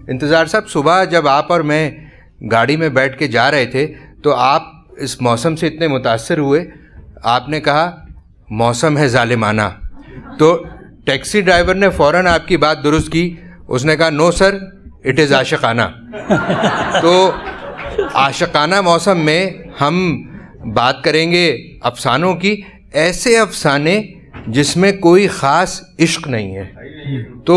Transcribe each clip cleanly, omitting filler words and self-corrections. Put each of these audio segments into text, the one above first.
انتظار صاحب، صبح جب آپ اور میں گاڑی میں بیٹھ کے جا رہے تھے تو آپ اس موسم سے اتنے متاثر ہوئے، آپ نے کہا موسم ہے ظالمانہ، تو ٹیکسی ڈرائیور نے فوراً آپ کی بات درست کی، اس نے کہا نو سر اٹ از عاشقانہ۔ تو عاشقانہ موسم میں ہم بات کریں گے افسانوں کی، ایسے افسانے جس میں کوئی خاص عشق نہیں ہے۔ تو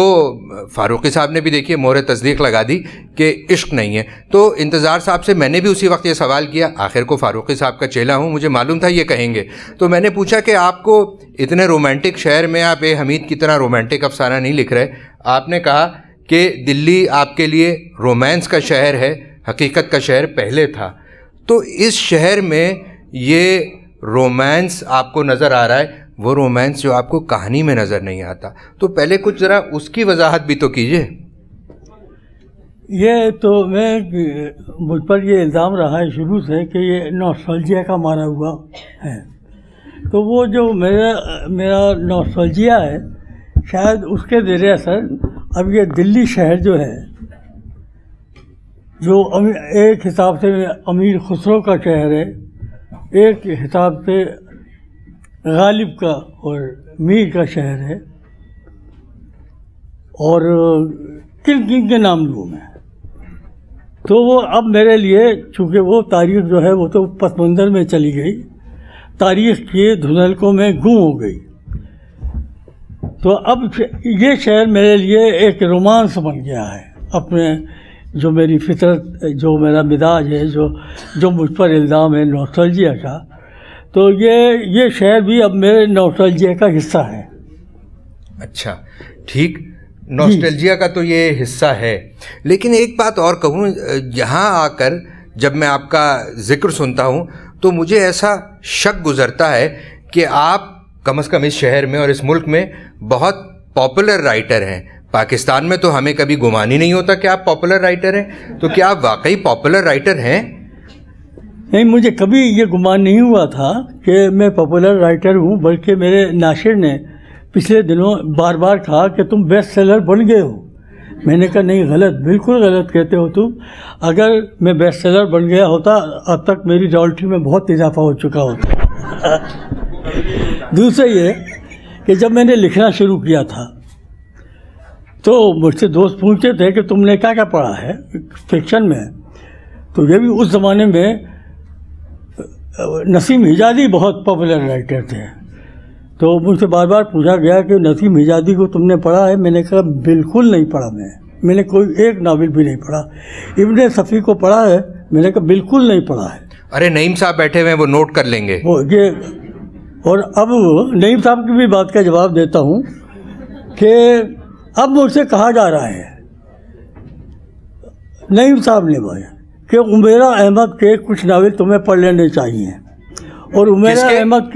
فاروقی صاحب نے بھی دیکھیے مہر تصدیق لگا دی کہ عشق نہیں ہے۔ تو انتظار صاحب سے میں نے بھی اسی وقت یہ سوال کیا، آخر کو فاروقی صاحب کا چیلا ہوں، مجھے معلوم تھا یہ کہیں گے، تو میں نے پوچھا کہ آپ کو اتنے رومانٹک شہر میں آپ اے حمید کی طرح رومانٹک افسانہ نہیں لکھ رہے؟ آپ نے کہا کہ دلی آپ کے لیے رومانس کا شہر ہے، حقیقت کا شہر پہلے تھا، تو اس شہر میں یہ رومانس آپ کو نظر آ رہا ہے، وہ رومانس جو آپ کو کہانی میں نظر نہیں آتا، تو پہلے کچھ ذرا اس کی وضاحت بھی تو کیجئے۔ یہ تو مجھ پر یہ الزام رہا ہے شروع سے کہ یہ نوسٹالجیا کا مارا ہوا ہے، تو وہ جو میرا نوسٹالجیا ہے شاید اس کے زیر اثر اب یہ دلی شہر جو ہے، جو ایک حساب سے امیر خسرو کا شہر ہے، ایک حساب سے غالب کا اور میر کا شہر ہے، اور کن کن کے نام لوں میں، تو وہ اب میرے لیے چونکہ وہ تاریخ جو ہے وہ تو پس منظر میں چلی گئی، تاریخ کے دھندلکوں میں گم ہو گئی، تو اب یہ شہر میرے لیے ایک رومانس بن گیا ہے، اپنے جو میری فطرت، جو میرا مزاج ہے، جو مجھ پر الزام ہے نوسٹالجیا کا، تو یہ شہر بھی اب میرے نوسٹالجیا کا حصہ ہے۔ اچھا ٹھیک، نوسٹالجیا کا تو یہ حصہ ہے، لیکن ایک بات اور کہوں، یہاں آ کر جب میں آپ کا ذکر سنتا ہوں تو مجھے ایسا شک گزرتا ہے کہ آپ کم از کم اس شہر میں اور اس ملک میں بہت پاپولر رائٹر ہیں۔ پاکستان میں تو ہمیں کبھی گمان ہی نہیں ہوتا کہ آپ پاپولر رائٹر ہیں، تو کیا آپ واقعی پاپولر رائٹر ہیں؟ نہیں، مجھے کبھی یہ گمان نہیں ہوا تھا کہ میں پاپولر رائٹر ہوں، بلکہ میرے ناشر نے پچھلے دنوں بار بار کہا کہ تم بیسٹ سیلر بن گئے ہو۔ میں نے کہا نہیں، غلط، بالکل غلط کہتے ہو تم، اگر میں بیسٹ سیلر بن گیا ہوتا اب تک میری رائلٹی میں بہت اضافہ ہو چکا ہوتا۔ دوسرا یہ کہ جب میں نے لکھنا شروع کیا تھا تو مجھ سے دوست پوچھتے تھے کہ تم نے کیا کیا پڑھا ہے فکشن میں، تو یہ بھی اس زمانے میں نسیم حجازی بہت پاپولر رائٹر تھے، تو مجھ سے بار بار پوچھا گیا کہ نسیم حجازی کو تم نے پڑھا ہے؟ میں نے کہا بالکل نہیں پڑھا، میں نے کوئی ایک ناول بھی نہیں پڑھا۔ ابن صفی کو پڑھا ہے؟ میں نے کہا بالکل نہیں پڑھا ہے۔ ارے نعیم صاحب بیٹھے ہوئے ہیں، وہ نوٹ کر لیں گے۔ وہ یہ، اور اب نعیم صاحب کی بھی بات کا جواب دیتا ہوں کہ اب مجھ سے کہا جا رہا ہے نعیم صاحب نے بھائی کہ عمیرہ احمد کے کچھ ناول تمہیں پڑھ لینے چاہیے، اور عمیرہ احمد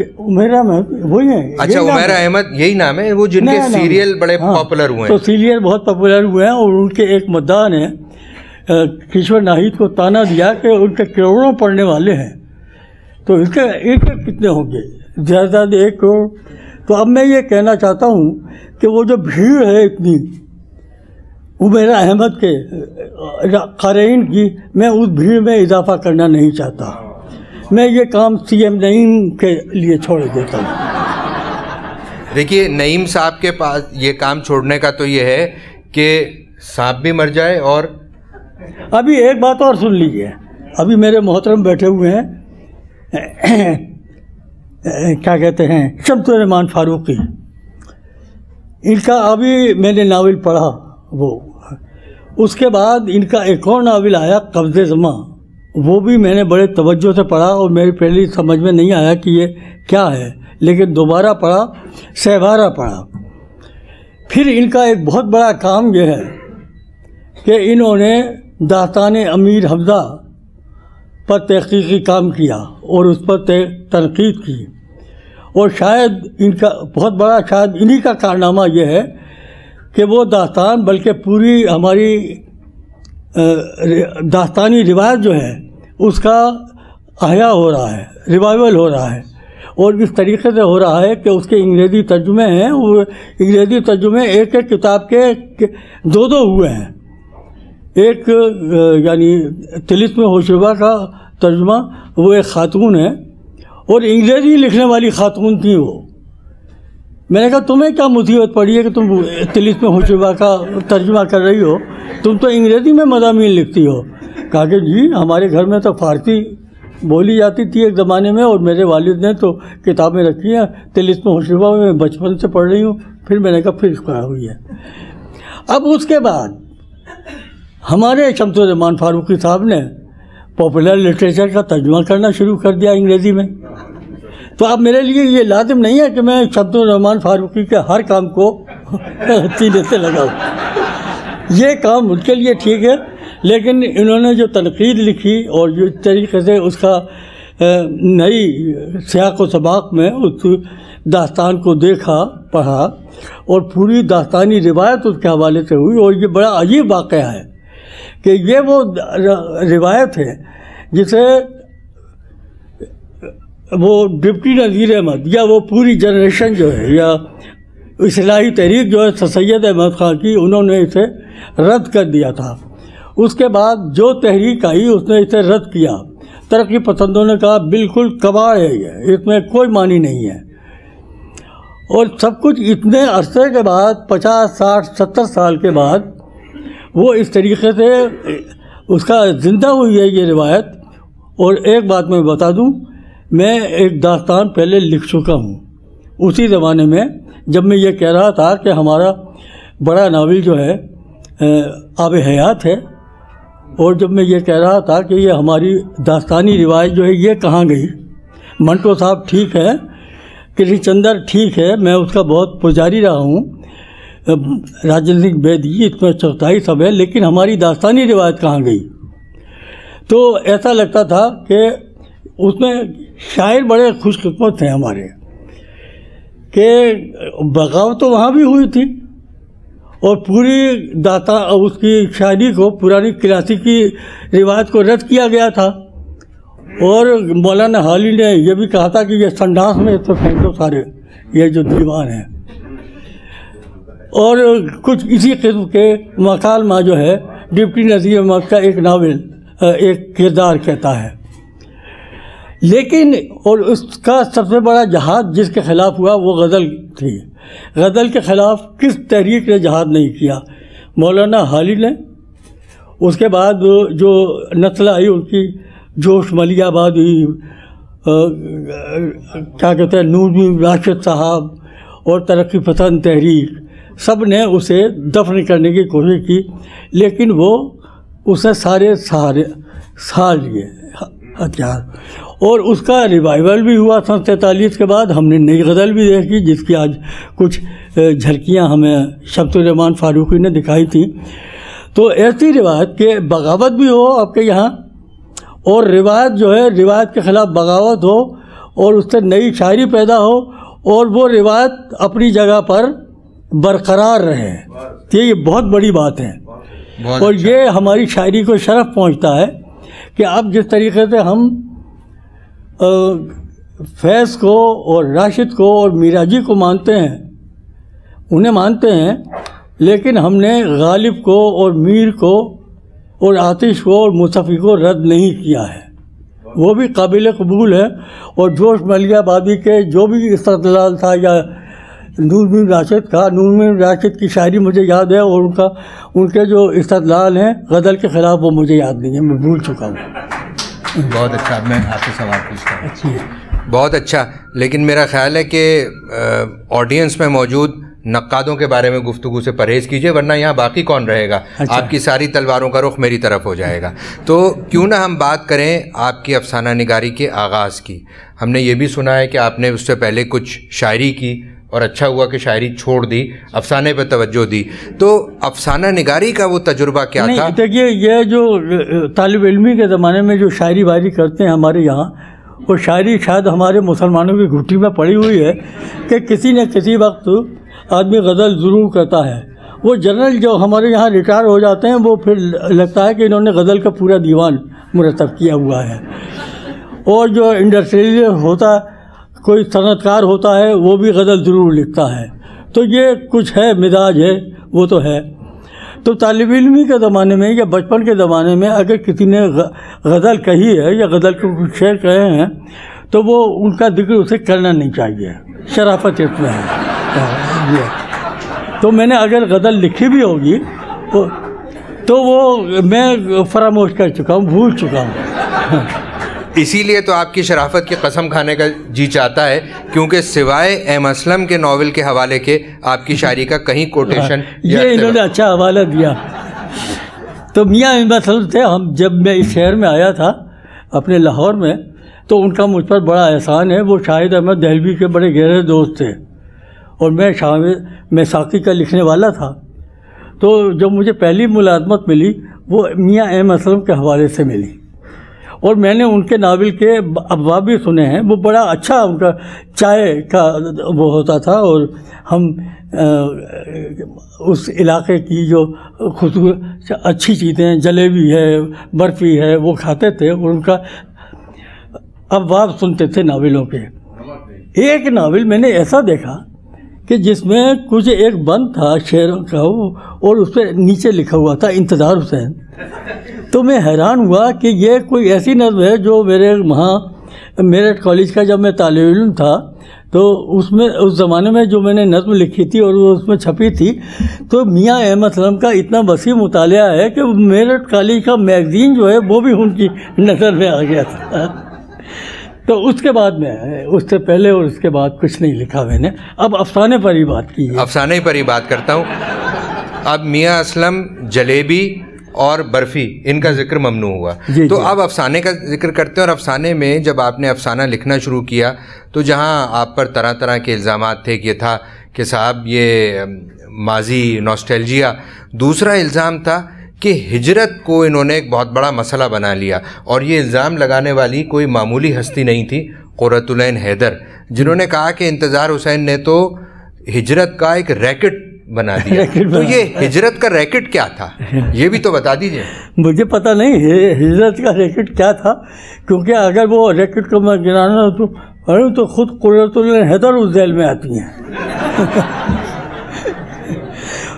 وہی ہیں، اچھا عمیرہ احمد یہی نام ہے، وہ جن کے سیریل بڑے پاپولر ہوئے ہیں، تو سیریل بہت پاپولر ہوئے ہیں، اور ان کے ایک مدعا نے کشور ناہید کو تانا دیا کہ ان کے کروڑوں پڑھنے والے ہیں، تو ان کے کتنے ہوں گے؟ زیادہ زیادہ 1 کروڑ۔ تو اب میں یہ کہنا چاہتا ہوں کہ وہ جو بھیڑ ہے اتنی عمیرہ احمد کے قارئین کی، میں اس بھیڑ میں اضافہ کرنا نہیں چاہتا، میں یہ کام سی ایم نعیم کے لیے چھوڑ دیتا ہوں۔ دیکھیے نعیم صاحب کے پاس یہ کام چھوڑنے کا تو یہ ہے کہ سانپ بھی مر جائے، اور ابھی ایک بات اور سن لیجیے، ابھی میرے محترم بیٹھے ہوئے ہیں کیا کہتے ہیں شمس الرحمان فاروقی، ان کا ابھی میں نے ناول پڑھا، وہ اس کے بعد ان کا ایک اور ناول آیا قبض زماں، وہ بھی میں نے بڑے توجہ سے پڑھا، اور میری پہلی سمجھ میں نہیں آیا کہ یہ کیا ہے، لیکن دوبارہ پڑھا، سہوارہ پڑھا۔ پھر ان کا ایک بہت بڑا کام یہ ہے کہ انہوں نے داستان امیر حمزہ پر تحقیقی کام کیا اور اس پر تنقید کی، اور شاید ان کا بہت بڑا، شاید انہی کا کارنامہ یہ ہے کہ وہ داستان، بلکہ پوری ہماری داستانی روایت جو ہے اس کا احیاء ہو رہا ہے، ریوائول ہو رہا ہے، اور اس طریقے سے ہو رہا ہے کہ اس کے انگریزی ترجمے ہیں، وہ انگریزی ترجمے ایک ایک کتاب کے 2 ہوئے ہیں، ایک یعنی طلسم ہوشربا کا ترجمہ وہ ایک خاتون ہے اور انگریزی لکھنے والی خاتون تھیں وہ. میں نے کہا تمہیں کیا مصیبت پڑی ہے کہ تم طلسم ہوشربا کا ترجمہ کر رہی ہو, تم تو انگریزی میں مضامین لکھتی ہو. کہا کہ جی ہمارے گھر میں تو فارسی بولی جاتی تھی ایک زمانے میں, اور میرے والد نے تو کتابیں رکھی ہیں طلسم ہوشربا میں بچپن سے پڑھ رہی ہوں. پھر میں نے کہا پھر کہا ہوئی ہے. اب اس کے بعد ہمارے شمس الرحمان فاروقی صاحب نے پاپولر لٹریچر کا ترجمہ کرنا شروع کر دیا انگریزی میں. تو اب میرے لیے یہ لازم نہیں ہے کہ میں شمس الرحمان فاروقی کے ہر کام کو سینے سے لگاؤں. یہ کام ان کے لیے ٹھیک ہے, لیکن انہوں نے جو تنقید لکھی اور جو طریقے سے اس کا نئی سیاق و سباق میں اس داستان کو دیکھا پڑھا اور پوری داستانی روایت اس کے حوالے سے ہوئی. اور یہ بڑا عجیب واقعہ ہے کہ یہ وہ روایت ہے جسے وہ ڈپٹی نذیر احمد یا وہ پوری جنریشن جو ہے یا اصلاحی تحریک جو ہے سید احمد خان کی, انہوں نے اسے رد کر دیا تھا. اس کے بعد جو تحریک آئی اس نے اسے رد کیا. ترقی پسندوں نے کہا بالکل کباڑ ہے یہ, اس میں کوئی معنی نہیں ہے. اور سب کچھ اتنے عرصے کے بعد 50 60 70 سال کے بعد وہ اس طریقے سے اس کا زندہ ہوئی ہے یہ روایت. اور ایک بات میں بتا دوں, میں ایک داستان پہلے لکھ چکا ہوں اسی زمانے میں, جب میں یہ کہہ رہا تھا کہ ہمارا بڑا ناول جو ہے آب حیات ہے, اور جب میں یہ کہہ رہا تھا کہ یہ ہماری داستانی روایت جو ہے یہ کہاں گئی. منٹو صاحب ٹھیک ہے, کرشن چندر ٹھیک ہے, میں اس کا بہت پجاری رہا ہوں, راجن سنگھ بیدی اس میں چوتھائی سب ہے, لیکن ہماری داستانی روایت کہاں گئی. تو ایسا لگتا تھا کہ اس میں شاعر بڑے خوش قسمت تھے ہمارے کہ بغاوت تو وہاں بھی ہوئی تھی اور پوری اس کی شاعری کو پرانی کلاسیکی روایت کو رد کیا گیا تھا. اور مولانا حالی نے یہ بھی کہا تھا کہ یہ سنڈاس میں تو پھینک دو سارے یہ جو دیوان ہیں. اور کچھ اسی قسم کے مکالمہ جو ہے ڈپٹی نذیر احمد کا ایک ناول ایک کردار کہتا ہے. لیکن اور اس کا سب سے بڑا جہاد جس کے خلاف ہوا وہ غزل تھی. غزل کے خلاف کس تحریک نے جہاد نہیں کیا؟ مولانا حالی نے. اس کے بعد جو نسل آئی ان کی جوش ملیح آبادی, کیا کہتے ہیں نور راشد صاحب اور ترقی پسند تحریک, سب نے اسے دفن کرنے کی کوشش کی, لیکن وہ اسے سار لیے ہتھیار. اور اس کا ریوائول بھی ہوا 47 کے بعد. ہم نے نئی غزل بھی دیکھی جس کی آج کچھ جھلکیاں ہمیں شمس الرحمان فاروقی نے دکھائی تھیں. تو ایسی روایت کہ بغاوت بھی ہو آپ کے یہاں, اور روایت جو ہے روایت کے خلاف بغاوت ہو اور اس سے نئی شاعری پیدا ہو, اور وہ روایت اپنی جگہ پر برقرار رہے. یہ بہت بڑی بات ہے, اور یہ ہماری شاعری کو شرف پہنچتا ہے کہ اب جس طریقے سے ہم فیض کو اور راشد کو اور میراجی کو مانتے ہیں, انہیں مانتے ہیں, لیکن ہم نے غالب کو اور میر کو اور آتش کو اور مصطفی کو رد نہیں کیا ہے. وہ بھی قابل قبول ہے. اور جوش ملیح آبادی کے جو بھی استدلال تھا یا نور میر راشد کا, نور میر راشد کی شاعری مجھے یاد ہے, اور ان کے جو استدلال ہیں غزل کے خلاف وہ مجھے یاد نہیں ہے, میں بھول چکا ہوں. بہت اچھا. میں آپ سے سوال پوچھتا ہوں. بہت اچھا. لیکن میرا خیال ہے کہ آڈینس میں موجود نقادوں کے بارے میں گفتگو سے پرہیز کیجیے, ورنہ یہاں باقی کون رہے گا. آپ کی ساری تلواروں کا رخ میری طرف ہو جائے گا. تو کیوں نہ ہم بات کریں آپ کی افسانہ نگاری کے آغاز کی. ہم نے یہ بھی سنا ہے کہ آپ نے اس سے پہلے کچھ شاعری کی اور اچھا ہوا کہ شاعری چھوڑ دی, افسانے پہ توجہ دی. تو افسانہ نگاری کا وہ تجربہ کیا تھا؟ دیکھیے, یہ جو طالب علمی کے زمانے میں جو شاعری وائری کرتے ہیں ہمارے یہاں, وہ شاعری شاید ہمارے مسلمانوں کی گھٹی میں پڑی ہوئی ہے کہ کسی نہ کسی وقت آدمی غزل ضرور کرتا ہے. وہ جنرل جو ہمارے یہاں ریٹائر ہو جاتے ہیں وہ پھر لگتا ہے کہ انہوں نے غزل کا پورا دیوان مرتب کیا ہوا ہے. اور جو انڈسٹریل ہوتا ہے, کوئی صنعت کار ہوتا ہے, وہ بھی غزل ضرور لکھتا ہے. تو یہ کچھ ہے, مزاج ہے, وہ تو ہے. تو طالب علمی کے زمانے میں یا بچپن کے زمانے میں اگر کسی نے غزل کہی ہے یا غزل کے کچھ شعر کہے ہیں تو وہ ان کا ذکر اسے کرنا نہیں چاہیے، شرافت اس میں ہے۔ تو میں نے اگر غزل لکھی بھی ہوگی تو وہ میں فراموش کر چکا ہوں، بھول چکا ہوں۔ اسی لیے تو آپ کی شرافت کی قسم کھانے کا جی چاہتا ہے، کیونکہ سوائے ایم اسلم کے ناول کے حوالے کے آپ کی شاعری کا کہیں کوٹیشن یہ انہوں نے اچھا حوالہ دیا۔ تو میاں ایم اسلم تھے، جب میں اس شہر میں آیا تھا اپنے لاہور میں، تو ان کا مجھ پر بڑا احسان ہے۔ وہ شاہد احمد دہلوی کے بڑے گہرے دوست تھے اور میں ساقی کا لکھنے والا تھا۔ تو جب مجھے پہلی ملازمت ملی وہ میاں ایم اسلم کے حوالے سے ملی، اور میں نے ان کے ناول کے ابواب بھی سنے ہیں۔ وہ بڑا اچھا ان کا چائے کا وہ ہوتا تھا، اور ہم اس علاقے کی جو اچھی چیزیں، جلیبی ہے، برفی ہے، وہ کھاتے تھے اور ان کا ابواب سنتے تھے ناولوں کے۔ ایک ناول میں نے ایسا دیکھا کہ جس میں کچھ ایک بند تھا شعروں کا، اور اس پہ نیچے لکھا ہوا تھا انتظار حسین۔ تو میں حیران ہوا کہ یہ کوئی ایسی نظم ہے جو میرے وہاں میرٹھ کالج کا جب میں طالب علم تھا تو اس زمانے میں جو میں نے نظم لکھی تھی اور وہ اس میں چھپی تھی، تو میاں ایم اسلم کا اتنا وسیع مطالعہ ہے کہ میرٹھ کالج کا میگزین جو ہے وہ بھی ان کی نظر میں آ گیا تھا۔ تو اس کے بعد میں اس سے پہلے اور اس کے بعد کچھ نہیں لکھا میں نے۔ اب افسانے پر ہی بات کی ہے، افسانے پر ہی بات کرتا ہوں۔ اب میاں اسلم، جلیبی اور برفی، ان کا ذکر ممنوع ہوا، تو اب افسانے کا ذکر کرتے ہیں۔ اور افسانے میں جب آپ نے افسانہ لکھنا شروع کیا تو جہاں آپ پر طرح طرح کے الزامات تھے کہ یہ تھا کہ صاحب یہ ماضی نوسٹیلجیا، دوسرا الزام تھا کہ ہجرت کو انہوں نے ایک بہت بڑا مسئلہ بنا لیا، اور یہ الزام لگانے والی کوئی معمولی ہستی نہیں تھی، قرۃ العین حیدر، جنہوں نے کہا کہ انتظار حسین نے تو ہجرت کا ایک ریکٹ بنا دیا۔ تو یہ ہجرت کا ریکٹ کیا تھا، یہ بھی تو بتا دیجئے۔ مجھے پتہ نہیں ہے ہجرت کا ریکٹ کیا تھا، کیونکہ اگر وہ ریکٹ کو میں گرانا تو خود قرۃ العین حیدر اس ذیل میں آتی ہیں۔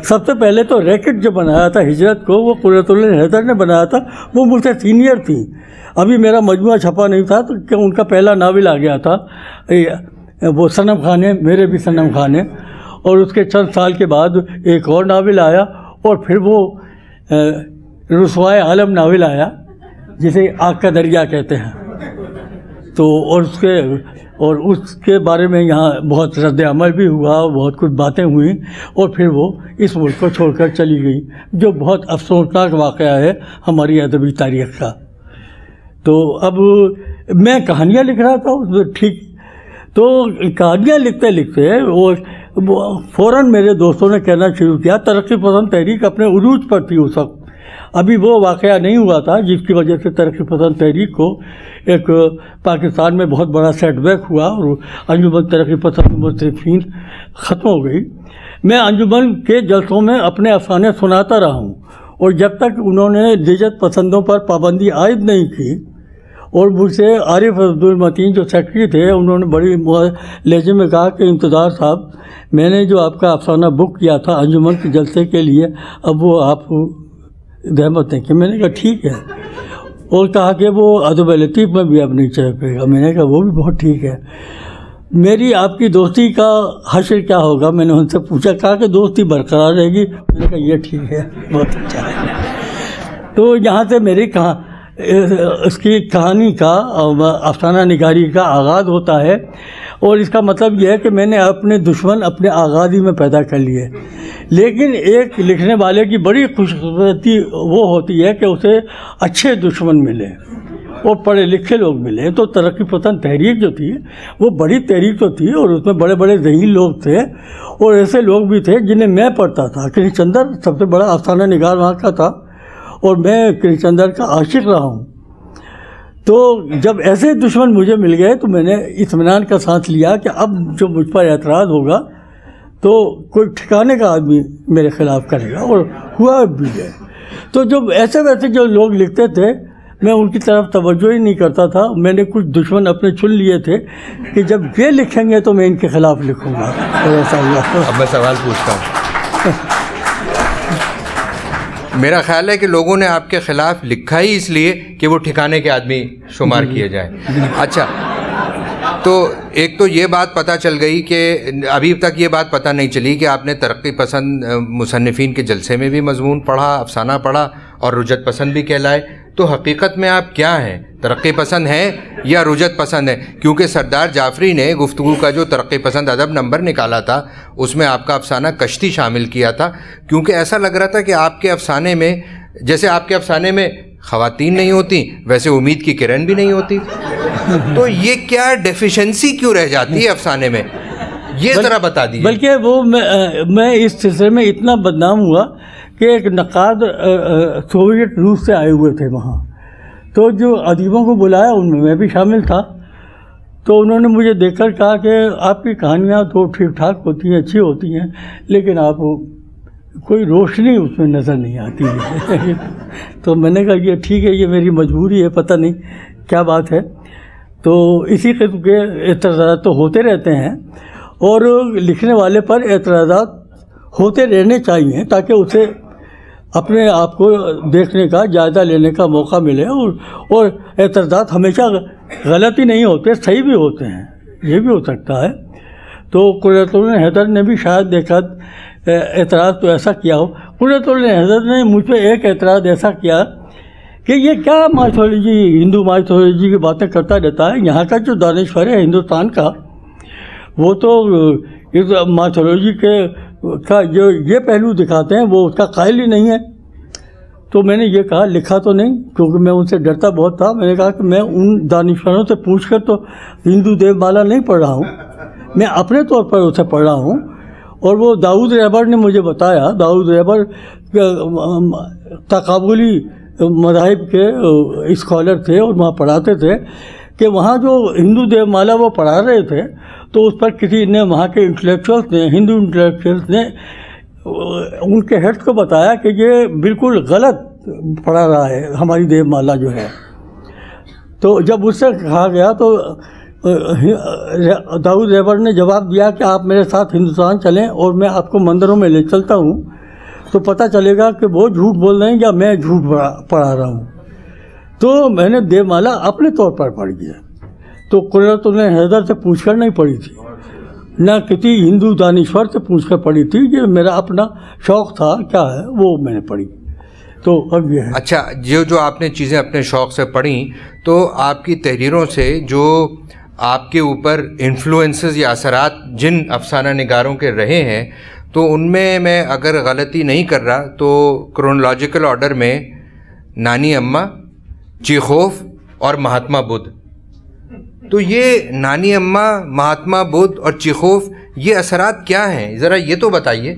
سب سے پہلے تو ریکٹ جو بنایا تھا ہجرت کو وہ قرۃ العین حیدر نے بنایا تھا، وہ مجھ سے سینئر تھی۔ ابھی میرا مجموعہ چھپا نہیں تھا تو کہ ان کا پہلا ناول آ گیا تھا، وہ صنم خانے، میرے بھی صنم خانے، اور اس کے چند سال کے بعد ایک اور ناول آیا، اور پھر وہ رسوائے عالم ناول آیا جسے آگ کا دریا کہتے ہیں۔ تو اور اس کے بارے میں یہاں بہت رد عمل بھی ہوا، بہت کچھ باتیں ہوئیں، اور پھر وہ اس ملک کو چھوڑ کر چلی گئی، جو بہت افسوسناک واقعہ ہے ہماری ادبی تاریخ کا۔ تو اب میں کہانیاں لکھ رہا تھا اس میں، ٹھیک، تو کہانیاں لکھتے لکھتے وہ فوراً میرے دوستوں نے کہنا شروع کیا، ترقی پسند تحریک اپنے عروج پر تھی اس وقت، ابھی وہ واقعہ نہیں ہوا تھا جس کی وجہ سے ترقی پسند تحریک کو ایک پاکستان میں بہت بڑا سیٹ بیک ہوا اور انجمن ترقی پسند مصنفین ختم ہو گئی۔ میں انجمن کے جلسوں میں اپنے افسانے سناتا رہا ہوں، اور جب تک انہوں نے لذت پسندوں پر پابندی عائد نہیں کی، اور مجھ سے عارف عبدالمتین جو سیکرٹری تھے انہوں نے بڑی لہجے میں کہا کہ انتظار صاحب، میں نے جو آپ کا افسانہ بک کیا تھا انجمن کے جلسے کے لیے، اب وہ آپ زحمت نہیں کہ۔ میں نے کہا ٹھیک ہے، اور کہا کہ وہ ادب لطیف میں بھی اب نہیں چھپے گا۔ میں نے کہا وہ بھی بہت ٹھیک ہے۔ میری آپ کی دوستی کا حشر کیا ہوگا، میں نے ان سے پوچھا، کہا کہ دوستی برقرار رہے گی۔ میں نے کہا یہ ٹھیک ہے، بہت اچھا ہے۔ تو یہاں سے میری اس کی کہانی کا افسانہ نگاری کا آغاز ہوتا ہے، اور اس کا مطلب یہ ہے کہ میں نے اپنے دشمن اپنے آغاز ہی میں پیدا کر لیے۔ لیکن ایک لکھنے والے کی بڑی خوش قسمتی وہ ہوتی ہے کہ اسے اچھے دشمن ملے اور پڑھے لکھے لوگ ملے۔ تو ترقی پسند تحریک جو تھی وہ بڑی تحریک تو تھی، اور اس میں بڑے بڑے ذہین لوگ تھے، اور ایسے لوگ بھی تھے جنہیں میں پڑھتا تھا۔ کرشن چندر سب سے بڑا افسانہ نگار وہاں کا تھا، اور میں کرشن چندر کا عاشق رہا ہوں۔ تو جب ایسے دشمن مجھے مل گئے تو میں نے اطمینان کا سانس لیا کہ اب جو مجھ پر اعتراض ہوگا تو کوئی ٹھکانے کا آدمی میرے خلاف کرے گا، اور ہوا بھی ہے۔ تو جب ایسے ویسے جو لوگ لکھتے تھے میں ان کی طرف توجہ ہی نہیں کرتا تھا۔ میں نے کچھ دشمن اپنے چن لیے تھے کہ جب یہ لکھیں گے تو میں ان کے خلاف لکھوں گا، اور ایسا ہوا۔ اب میں سوال پوچھتا ہوں، میرا خیال ہے کہ لوگوں نے آپ کے خلاف لکھا ہی اس لیے کہ وہ ٹھکانے کے آدمی شمار کیے جائیں. اچھا، تو ایک تو یہ بات پتہ چل گئی کہ ابھی تک یہ بات پتہ نہیں چلی کہ آپ نے ترقی پسند مصنفین کے جلسے میں بھی مضمون پڑھا، افسانہ پڑھا اور رجت پسند بھی کہلائے. تو حقیقت میں آپ کیا ہیں؟ ترقی پسند ہیں یا رجت پسند ہیں؟ کیونکہ سردار جعفری نے گفتگو کا جو ترقی پسند ادب نمبر نکالا تھا اس میں آپ کا افسانہ کشتی شامل کیا تھا، کیونکہ ایسا لگ رہا تھا کہ آپ کے افسانے میں، جیسے آپ کے افسانے میں خواتین نہیں ہوتی ویسے امید کی کرن بھی نہیں ہوتی. تو یہ کیا ڈیفیشنسی کیوں رہ جاتی ہے افسانے میں؟ یہ ذرا بتا دیجیے. بلکہ وہ میں اس سلسلے میں اتنا بدنام ہوا کہ ایک نقاد سوویت روس سے آئے ہوئے تھے وہاں، تو جو ادیبوں کو بلایا ان میں میں بھی شامل تھا. تو انہوں نے مجھے دیکھ کر کہا کہ آپ کی کہانیاں تو ٹھیک ٹھاک ہوتی ہیں، اچھی ہوتی ہیں، لیکن آپ کوئی روشنی اس میں نظر نہیں آتی ہے. تو میں نے کہا یہ ٹھیک ہے، یہ میری مجبوری ہے، پتہ نہیں کیا بات ہے. تو اسی قسم کے اعتراضات تو ہوتے رہتے ہیں اور لکھنے والے پر اعتراضات ہوتے رہنے چاہیے تاکہ اسے اپنے آپ کو دیکھنے کا، جائزہ لینے کا موقع ملے. اور اعتراضات ہمیشہ غلط ہی نہیں ہوتے، صحیح بھی ہوتے ہیں، یہ بھی ہو سکتا ہے. تو قرۃ العین حیدر نے بھی شاید دیکھا اعتراض تو ایسا کیا ہو. قرۃ العین حیدر نے مجھ پہ ایک اعتراض ایسا کیا کہ یہ کیا مائتھولوجی، ہندو مائتھولوجی کی باتیں کرتا رہتا ہے. یہاں کا جو دانشور ہے ہندوستان کا، وہ تو اس مائتھولوجی کا جو یہ پہلو دکھاتے ہیں وہ اس کا قائل ہی نہیں ہے. تو میں نے یہ کہا، لکھا تو نہیں کیونکہ میں ان سے ڈرتا بہت تھا. میں نے کہا کہ میں ان دانشوروں سے پوچھ کر تو ہندو دیو مالا نہیں پڑھ رہا ہوں، میں اپنے طور پر اسے پڑھ رہا ہوں. اور وہ داؤد رہبر نے مجھے بتایا، داؤد رہبر تقابلی مذاہب کے اسکالر تھے اور وہاں پڑھاتے تھے، کہ وہاں جو ہندو دیو مالا وہ پڑھا رہے تھے تو اس پر کسی نے، وہاں کے انٹلیکچوئلس نے، ہندو انٹلیکچوئلس نے ان کے ہیڈ کو بتایا کہ یہ بالکل غلط پڑھا رہا ہے ہماری دیو مالا جو ہے. تو جب اس سے کہا گیا تو داؤد رہبر نے جواب دیا کہ آپ میرے ساتھ ہندوستان چلیں اور میں آپ کو مندروں میں لے چلتا ہوں تو پتہ چلے گا کہ وہ جھوٹ بول رہے ہیں یا میں جھوٹ پڑھا رہا ہوں. تو میں نے دیو مالا اپنے طور پر پڑھی ہے. تو قرۃ العین حیدر سے پوچھ کر نہیں پڑھی تھی، نہ کسی ہندو دانشور سے پوچھ کر پڑھی تھی. یہ میرا اپنا شوق تھا، کیا ہے وہ میں نے پڑھی. تو اب یہ ہے. اچھا، جو آپ نے چیزیں اپنے شوق سے پڑھیں، تو آپ کی تحریروں سے جو آپ کے اوپر انفلوئنسز یا اثرات جن افسانہ نگاروں کے رہے ہیں، تو ان میں اگر غلطی نہیں کر رہا تو کرونالوجیکل آرڈر میں نانی اماں، چیخوف اور مہاتما بدھ. تو یہ نانی اماں، مہاتما بدھ اور چیخوف، یہ اثرات کیا ہیں؟ ذرا یہ تو بتائیے.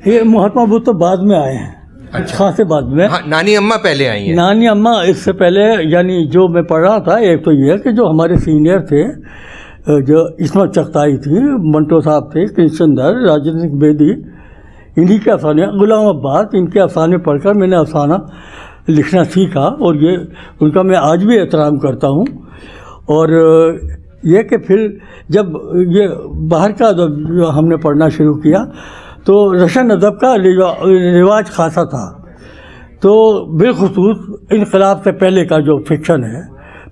یہ مہاتما بدھ تو بعد میں آئے ہیں، خاصے بعد میں. ہاں، نانی اماں پہلے آئی ہیں. نانی اماں اس سے پہلے، یعنی جو میں پڑھ رہا تھا، ایک تو یہ کہ جو ہمارے سینئر تھے، جو عصمت چغتائی تھی، منٹو صاحب تھے، کرشچندر، راجندر بیدی، انہی کے افسانے، غلام عباس، ان کے افسانے پڑھ کر میں نے افسانہ لکھنا سیکھا اور یہ ان کا میں آج بھی احترام کرتا ہوں. اور یہ کہ پھر جب یہ باہر کا ادب جو ہم نے پڑھنا شروع کیا تو رشن ادب کا رواج خاصا تھا. تو بالخصوص انقلاب سے پہلے کا جو فکشن ہے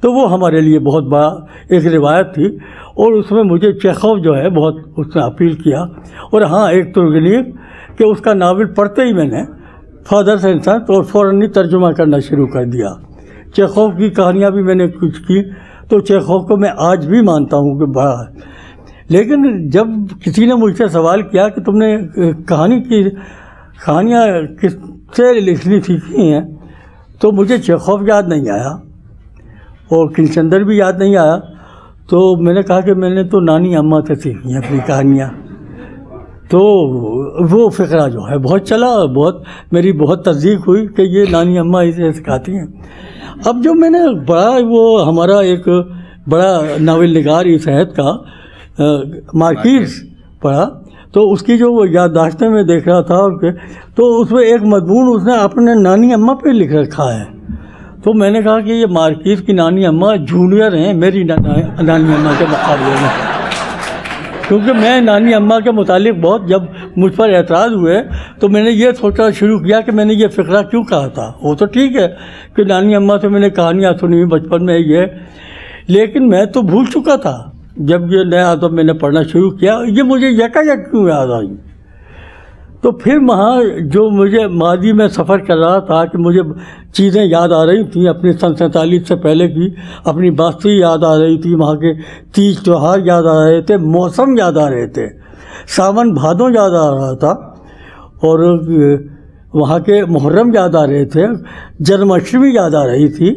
تو وہ ہمارے لیے بہت بڑا ایک روایت تھی. اور اس میں مجھے چیخوف جو ہے بہت اس نے اپیل کیا. اور ہاں، ایک ترگنیف کہ اس کا ناول پڑھتے ہی میں نے فادر اینڈ سن اور فوراً ہی ترجمہ کرنا شروع کر دیا. چیخوف کی کہانیاں بھی میں نے کچھ کی. تو چیخوف کو میں آج بھی مانتا ہوں کہ بڑا ہے. لیکن جب کسی نے مجھ سے سوال کیا کہ تم نے کہانیاں کس سے لکھنی سیکھی ہیں، تو مجھے چیخوف یاد نہیں آیا اور کرشچندر بھی یاد نہیں آیا. تو میں نے کہا کہ میں نے تو نانی اماں سے سیکھی ہیں اپنی کہانیاں. تو وہ فقرہ جو ہے بہت چلا، میری بہت تصدیق ہوئی کہ یہ نانی اماں اسے سکھاتی ہیں. اب جو میں نے پڑھا، وہ ہمارا ایک بڑا ناول نگار اس عہد کا مارکیز پڑھا. تو اس کی جو وہ یادداشتیں میں دیکھ رہا تھا تو اس میں ایک مضمون اس نے اپنے نانی اماں پہ لکھ رکھا ہے. تو میں نے کہا کہ یہ مارکیز کی نانی اماں جونیئر ہیں میری نانی اماں کے مقابلے میں. کیونکہ میں نانی اماں کے متعلق بہت جب مجھ پر اعتراض ہوئے تو میں نے یہ سوچنا شروع کیا کہ میں نے یہ فقرہ کیوں کہا تھا. وہ تو ٹھیک ہے کہ نانی اماں سے میں نے کہانیاں سنی بچپن میں یہ، لیکن میں تو بھول چکا تھا. جب یہ نیا ادب میں نے پڑھنا شروع کیا یہ مجھے یکایک کیوں یاد آئی. تو پھر وہاں جو مجھے ماضی میں سفر کر رہا تھا کہ مجھے چیزیں یاد آ رہی تھیں اپنی سن 47 سے پہلے کی، اپنی باستی یاد آ رہی تھی، وہاں کے تیج تہوار یاد آ رہے تھے، موسم یاد آ رہے تھے، ساون بھادوں یاد آ رہا تھا، اور وہاں کے محرم یاد آ رہے تھے، جنم اشٹمی یاد آ رہی تھی.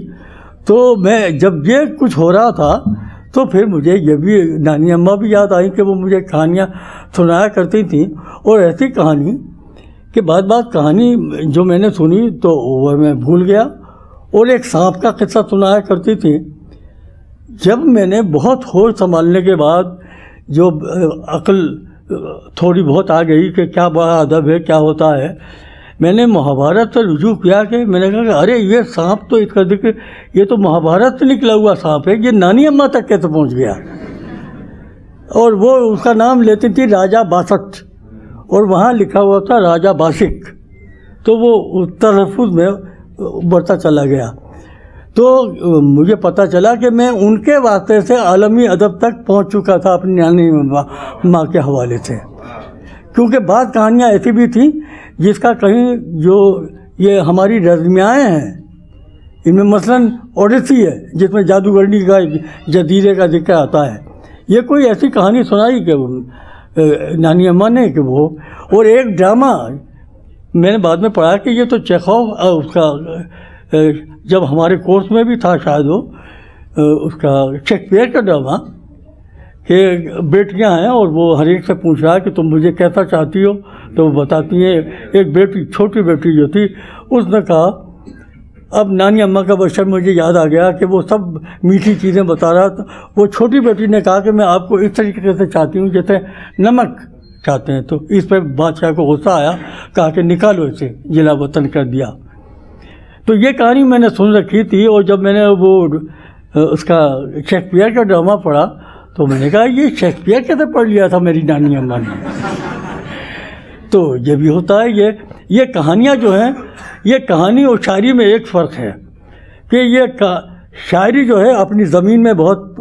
تو میں جب یہ کچھ ہو رہا تھا تو پھر مجھے یہ بھی نانی اماں بھی یاد آئیں کہ وہ مجھے کہانیاں سنایا کرتی تھیں. اور ایسی کہانی کہ بعد کہانی جو میں نے سنی تو وہ میں بھول گیا. اور ایک سانپ کا قصہ سنایا کرتی تھی. جب میں نے بہت ہوش سنبھالنے کے بعد جو عقل تھوڑی بہت آ گئی کہ کیا بڑا ادب ہے، کیا ہوتا ہے، میں نے مہابھارت سے رجوع کیا کہ میں نے کہا کہ ارے یہ سانپ تو اس کا ذکر، یہ تو مہابھارت سے نکلا ہوا سانپ ہے، یہ نانی اماں تک کیسے پہنچ گیا. اور وہ اس کا نام لیتی تھی راجا باسٹ، اور وہاں لکھا ہوا تھا راجا باسک، تو وہ تلفظ میں بڑھتا چلا گیا. تو مجھے پتہ چلا کہ میں ان کے واسطے سے عالمی ادب تک پہنچ چکا تھا اپنی نانی ماں کے حوالے سے. کیونکہ بعض کہانیاں ایسی بھی تھیں جس کا کہیں جو یہ ہماری رزمیائیں ہیں ان میں مثلاً اوڈیسی ہے جس میں جادوگرنی کا جزیرے کا ذکر آتا ہے، یہ کوئی ایسی کہانی سنائی کہ نانی اماں نے کہ وہ. اور ایک ڈرامہ میں نے بعد میں پڑھا کہ یہ تو چیخوف اس کا جب ہمارے کورس میں بھی تھا شاید وہ اس کا شیکسپیئر کا ڈرامہ کہ بیٹیاں ہیں اور وہ ہر ایک سے پوچھ رہا ہے کہ تم مجھے کیسا چاہتی ہو، تو وہ بتاتی ہیں. ایک بیٹی چھوٹی بیٹی جو تھی اس نے کہا، اب نانی اماں کا بشر مجھے یاد آ گیا کہ وہ سب میٹھی چیزیں بتا رہا تھا. وہ چھوٹی بیٹی نے کہا کہ میں آپ کو اس طریقے سے چاہتی ہوں جیسے نمک چاہتے ہیں. تو اس پہ بادشاہ کو غصہ آیا، کہا کہ نکالو اسے، جلا وطن کر دیا. تو یہ کہانی میں نے سن رکھی تھی، اور جب میں نے وہ اس کا شیکسپیئر کا ڈرامہ پڑھا تو میں نے کہا یہ شیکسپیئر کیسے پڑھ لیا تھا میری نانی اماں نے. تو یہ بھی ہوتا ہے. یہ کہانیاں جو ہیں، یہ کہانی اور شاعری میں ایک فرق ہے کہ یہ شاعری جو ہے اپنی زمین میں بہت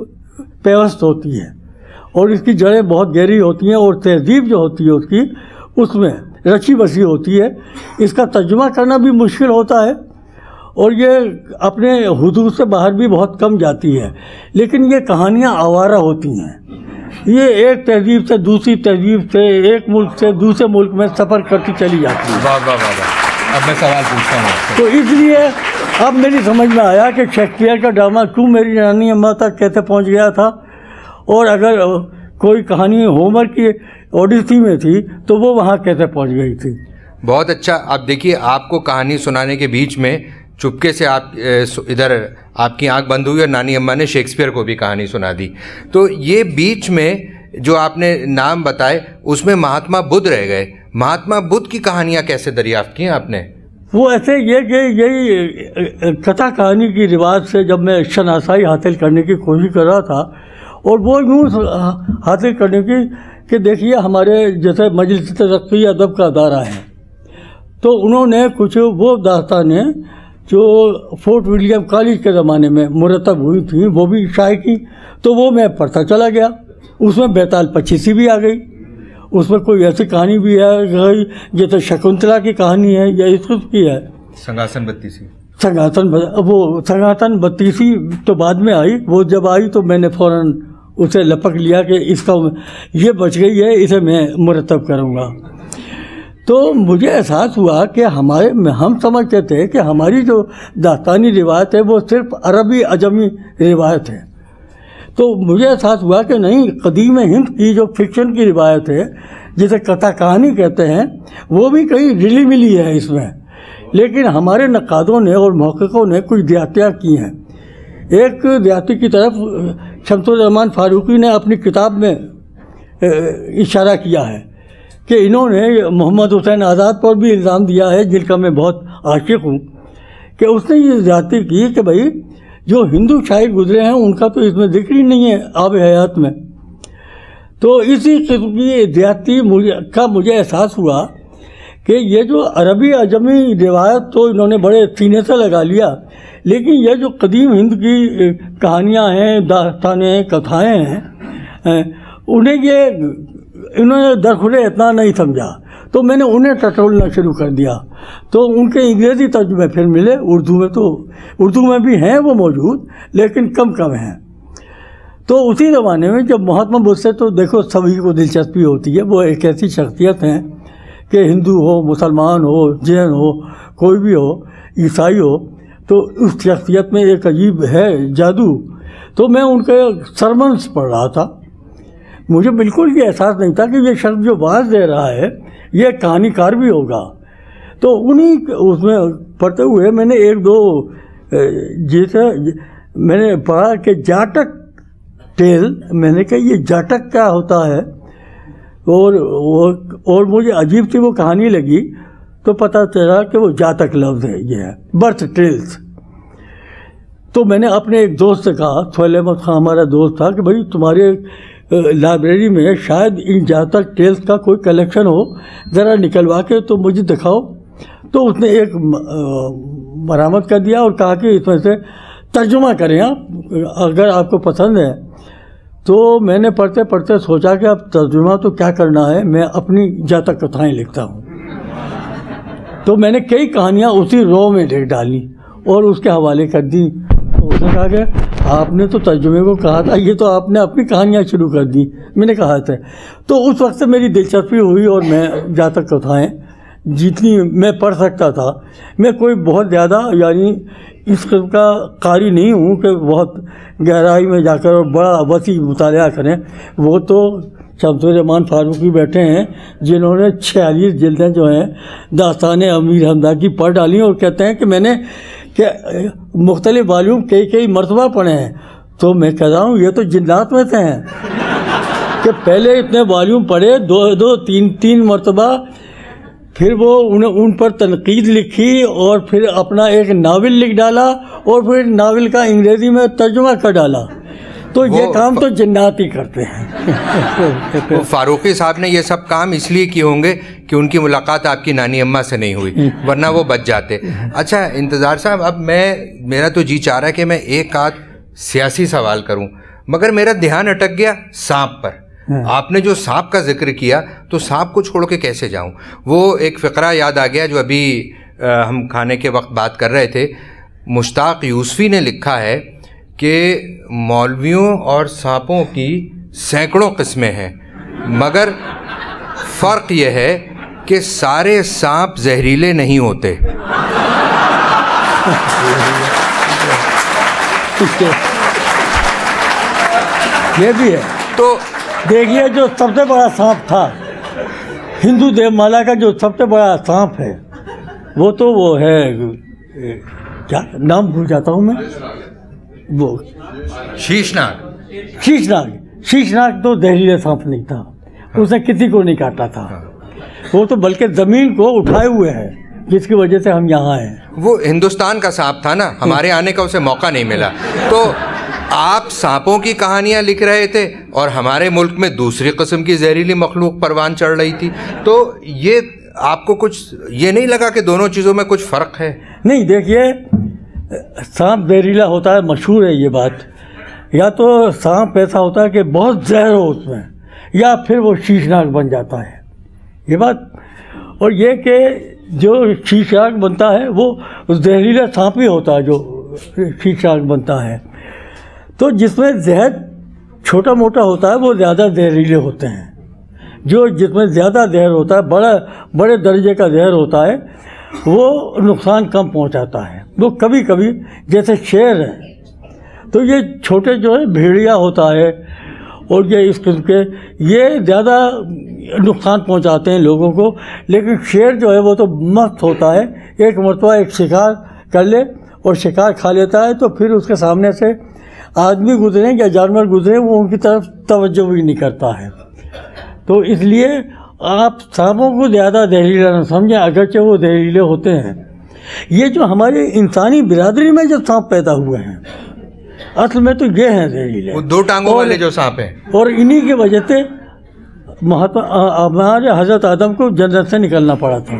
پیوست ہوتی ہے اور اس کی جڑیں بہت گہری ہوتی ہیں، اور تہذیب جو ہوتی ہے اس کی اس میں رچی بسی ہوتی ہے. اس کا ترجمہ کرنا بھی مشکل ہوتا ہے اور یہ اپنے حدود سے باہر بھی بہت کم جاتی ہے. لیکن یہ کہانیاں آوارہ ہوتی ہیں، یہ ایک تہذیب سے دوسری تہذیب سے، ایک ملک سے دوسرے ملک میں سفر کرتی چلی جاتی ہے. واہ واہ واہ واہ. اب میں سوال پوچھتا ہوں. تو اس لیے اب میری سمجھ میں آیا کہ شیکسپیئر کا ڈرامہ کیوں میری نانی اماں تک کیسے پہنچ گیا تھا، اور اگر کوئی کہانی ہومر کی اوڈیسی میں تھی تو وہ وہاں کیسے پہنچ گئی تھی. بہت اچھا. اب دیکھیے، آپ کو کہانی سنانے کے بیچ میں چپکے سے آپ ادھر آپ کی آنکھ بند ہوئی اور نانی اماں نے شیکسپیئر کو بھی کہانی سنا دی. تو یہ بیچ میں جو آپ نے نام بتائے اس میں مہاتما بدھ رہ گئے. مہاتما بدھ کی کہانیاں کیسے دریافت کی ہیں آپ نے؟ وہ ایسے یہ کہ یہی کتھا کہانی کی رواج سے جب میں شناسائی حاصل کرنے کی کوشش کر رہا تھا، اور وہ یوں حاصل کرنے کی کہ دیکھیے ہمارے جیسے مجلس ترقی ادب کا ادارہ ہے، تو انہوں نے کچھ وہ داستانیں جو فورٹ ولیم کالج کے زمانے میں مرتب ہوئی تھیں وہ بھی شائع کی. تو وہ میں پڑھتا چلا گیا. اس میں بیتال پچیسی بھی آ گئی، اس میں کوئی ایسی کہانی بھی ہے جیسے شکنتلا کی کہانی ہے یا اس کی ہے، سنگاسن بتیسی. وہ سنگاسن بتیسی تو بعد میں آئی. وہ جب آئی تو میں نے فوراً اسے لپک لیا کہ اس کا یہ بچ گئی ہے، اسے میں مرتب کروں گا. تو مجھے احساس ہوا کہ ہم سمجھتے تھے کہ ہماری جو داستانی روایت ہے وہ صرف عربی عجمی روایت ہے. تو مجھے احساس ہوا کہ نہیں، قدیم ہند کی جو فکشن کی روایت ہے جسے کتھا کہانی کہتے ہیں وہ بھی کہیں رلی ملی ہے اس میں. لیکن ہمارے نقادوں نے اور محققوں نے کچھ زیادتیاں کی ہیں. ایک زیادتی کی طرف شمس الرحمن فاروقی نے اپنی کتاب میں اشارہ کیا ہے کہ انہوں نے محمد حسین آزاد پر بھی الزام دیا ہے، جن کا میں بہت عاشق ہوں، کہ اس نے یہ زیادتی کی کہ بھائی جو ہندو شاعر گزرے ہیں ان کا تو اس میں ذکر ہی نہیں ہے آب حیات میں. تو اسی قسم کی زیادتی مجھے احساس ہوا کہ یہ جو عربی عجمی روایت تو انہوں نے بڑے سینے سے لگا لیا، لیکن یہ جو قدیم ہند کی کہانیاں ہیں، داستانیں ہیں، کتھائیں ہیں، انہوں نے درخورے اتنا نہیں سمجھا، تو میں نے انہیں ٹٹولنا شروع کر دیا۔ تو ان کے انگریزی ترجمے پھر ملے، اردو میں بھی ہیں وہ موجود، لیکن کم ہیں۔ تو اسی زمانے میں جب مہاتما بدھ سے، تو دیکھو سبھی کو دلچسپی ہوتی ہے، وہ ایک ایسی شخصیت ہیں کہ ہندو ہو، مسلمان ہو، جین ہو، کوئی بھی ہو، عیسائی ہو، تو اس شخصیت میں ایک عجیب ہے جادو۔ تو میں ان کے سرمنس پڑھ رہا تھا، مجھے بالکل یہ احساس نہیں تھا کہ یہ شخص جو واعظ دے رہا ہے یہ کہانی کار بھی ہوگا۔ تو اس میں پڑھتے ہوئے میں نے ایک دو جیسے میں نے پڑھا کہ جاٹک ٹیل، میں نے کہا یہ جاٹک کیا ہوتا ہے، اور مجھے عجیب سی وہ کہانی لگی، تو پتہ چلا کہ وہ جاتک لفظ ہے، یہ ہے برتھ ٹیلز۔ تو میں نے اپنے ایک دوست سے کہا، سہیل احمد خان ہمارا دوست تھا، کہ بھائی تمہارے لائبریری میں شاید ان جاتک ٹیلز کا کوئی کلیکشن ہو، ذرا نکلوا کے تو مجھے دکھاؤ۔ تو اس نے ایک مرامت کر دیا اور کہا کہ اس میں سے ترجمہ کریں آپ، اگر آپ کو پسند ہے۔ تو میں نے پڑھتے پڑھتے سوچا کہ اب ترجمہ تو کیا کرنا ہے، میں اپنی جاتک کتھائیں لکھتا ہوں۔ تو میں نے کئی کہانیاں اسی رو میں لکھ ڈالی اور اس کے حوالے کر دی۔ تو اس نے کہا کہ آپ نے تو ترجمے کو کہا تھا، یہ تو آپ نے اپنی کہانیاں شروع کر دی۔ میں نے کہا تھا، تو اس وقت سے میری دلچسپی ہوئی اور میں جاتک کتھائیں جتنی میں پڑھ سکتا تھا، میں کوئی بہت زیادہ یعنی اس قسم کا قاری نہیں ہوں کہ بہت گہرائی میں جا کر اور بڑا وسیع مطالعہ کریں۔ وہ تو شمس الرحمان فاروقی بیٹھے ہیں جنہوں نے 46 جلدیں جو ہیں داستان امیر حمزہ کی پڑھ ڈالی، اور کہتے ہیں کہ میں نے کہ مختلف والیوم کئی مرتبہ پڑھے ہیں۔ تو میں کہہ رہا ہوں یہ تو جنات میں سے ہیں کہ پہلے اتنے والیوم پڑھے، دو تین مرتبہ، پھر وہ ان پر تنقید لکھی، اور پھر اپنا ایک ناول لکھ ڈالا، اور پھر ناول کا انگریزی میں ترجمہ کر ڈالا۔ تو یہ کام تو جنات ہی کرتے ہیں۔ فاروقی صاحب نے یہ سب کام اس لیے کیے ہوں گے کہ ان کی ملاقات آپ کی نانی اماں سے نہیں ہوئی، ورنہ وہ بچ جاتے۔ اچھا انتظار صاحب، اب میرا تو جی چاہ رہا ہے کہ میں ایک آدھ سیاسی سوال کروں، مگر میرا دھیان اٹک گیا سانپ پر۔ آپ نے جو سانپ کا ذکر کیا، تو سانپ کو چھوڑ کے کیسے جاؤں؟ وہ ایک فقرہ یاد آ گیا جو ابھی ہم کھانے کے وقت بات کر رہے تھے۔ مشتاق یوسفی نے لکھا ہے کہ مولویوں اور سانپوں کی سینکڑوں قسمیں ہیں، مگر فرق یہ ہے کہ سارے سانپ زہریلے نہیں ہوتے۔ یہ بھی ہے۔ تو دیکھیے جو سب سے بڑا سانپ تھا ہندو دیو مالا کا، جو سب سے بڑا سانپ ہے وہ تو وہ ہے، کیا نام بھول جاتا ہوں میں، وہ شیشناگ تو زہریلا سانپ نہیں تھا، اس نے کسی کو نہیں کاٹا تھا، وہ تو بلکہ زمین کو اٹھائے ہوئے ہے، جس کی وجہ سے ہم یہاں ہیں۔ وہ ہندوستان کا سانپ تھا نا، ہمارے آنے کا اسے موقع نہیں ملا۔ تو آپ سانپوں کی کہانیاں لکھ رہے تھے اور ہمارے ملک میں دوسری قسم کی زہریلی مخلوق پروان چڑھ رہی تھی، تو یہ آپ کو کچھ یہ نہیں لگا کہ دونوں چیزوں میں کچھ فرق ہے؟ نہیں، دیکھیے سانپ زہریلا ہوتا ہے، مشہور ہے یہ بات، یا تو سانپ ایسا ہوتا ہے کہ بہت زہر ہو اس میں، یا پھر وہ شیشناگ بن جاتا ہے، یہ بات۔ اور یہ کہ جو شیشناگ بنتا ہے وہ زہریلا سانپ ہی ہوتا ہے جو شیشناگ بنتا ہے۔ تو جس میں زہر چھوٹا موٹا ہوتا ہے وہ زیادہ زہریلے ہوتے ہیں، جس میں زیادہ زہر ہوتا ہے، بڑے درجے کا زہر ہوتا ہے، وہ نقصان کم پہنچاتا ہے۔ وہ کبھی کبھی جیسے شیر ہے، تو یہ چھوٹے جو ہے بھیڑیا ہوتا ہے، اور یہ اس قسم کے یہ زیادہ نقصان پہنچاتے ہیں لوگوں کو، لیکن شیر جو ہے وہ تو مست ہوتا ہے، ایک مرتبہ ایک شکار کر لے اور شکار کھا لیتا ہے، تو پھر اس کے سامنے سے آدمی گزریں یا جانور گزریں وہ ان کی طرف توجہ بھی نہیں کرتا ہے۔ تو اس لیے آپ سانپوں کو زیادہ زہریلا نہ سمجھیں، اگرچہ وہ زہریلے ہوتے ہیں۔ یہ جو ہمارے انسانی برادری میں جو سانپ پیدا ہوئے ہیں، اصل میں تو یہ ہیں زہریلے، وہ دو ٹانگوں والے جو سانپ ہیں، اور انہی کی وجہ سے ہمارے حضرت آدم کو جنت سے نکلنا پڑا تھا۔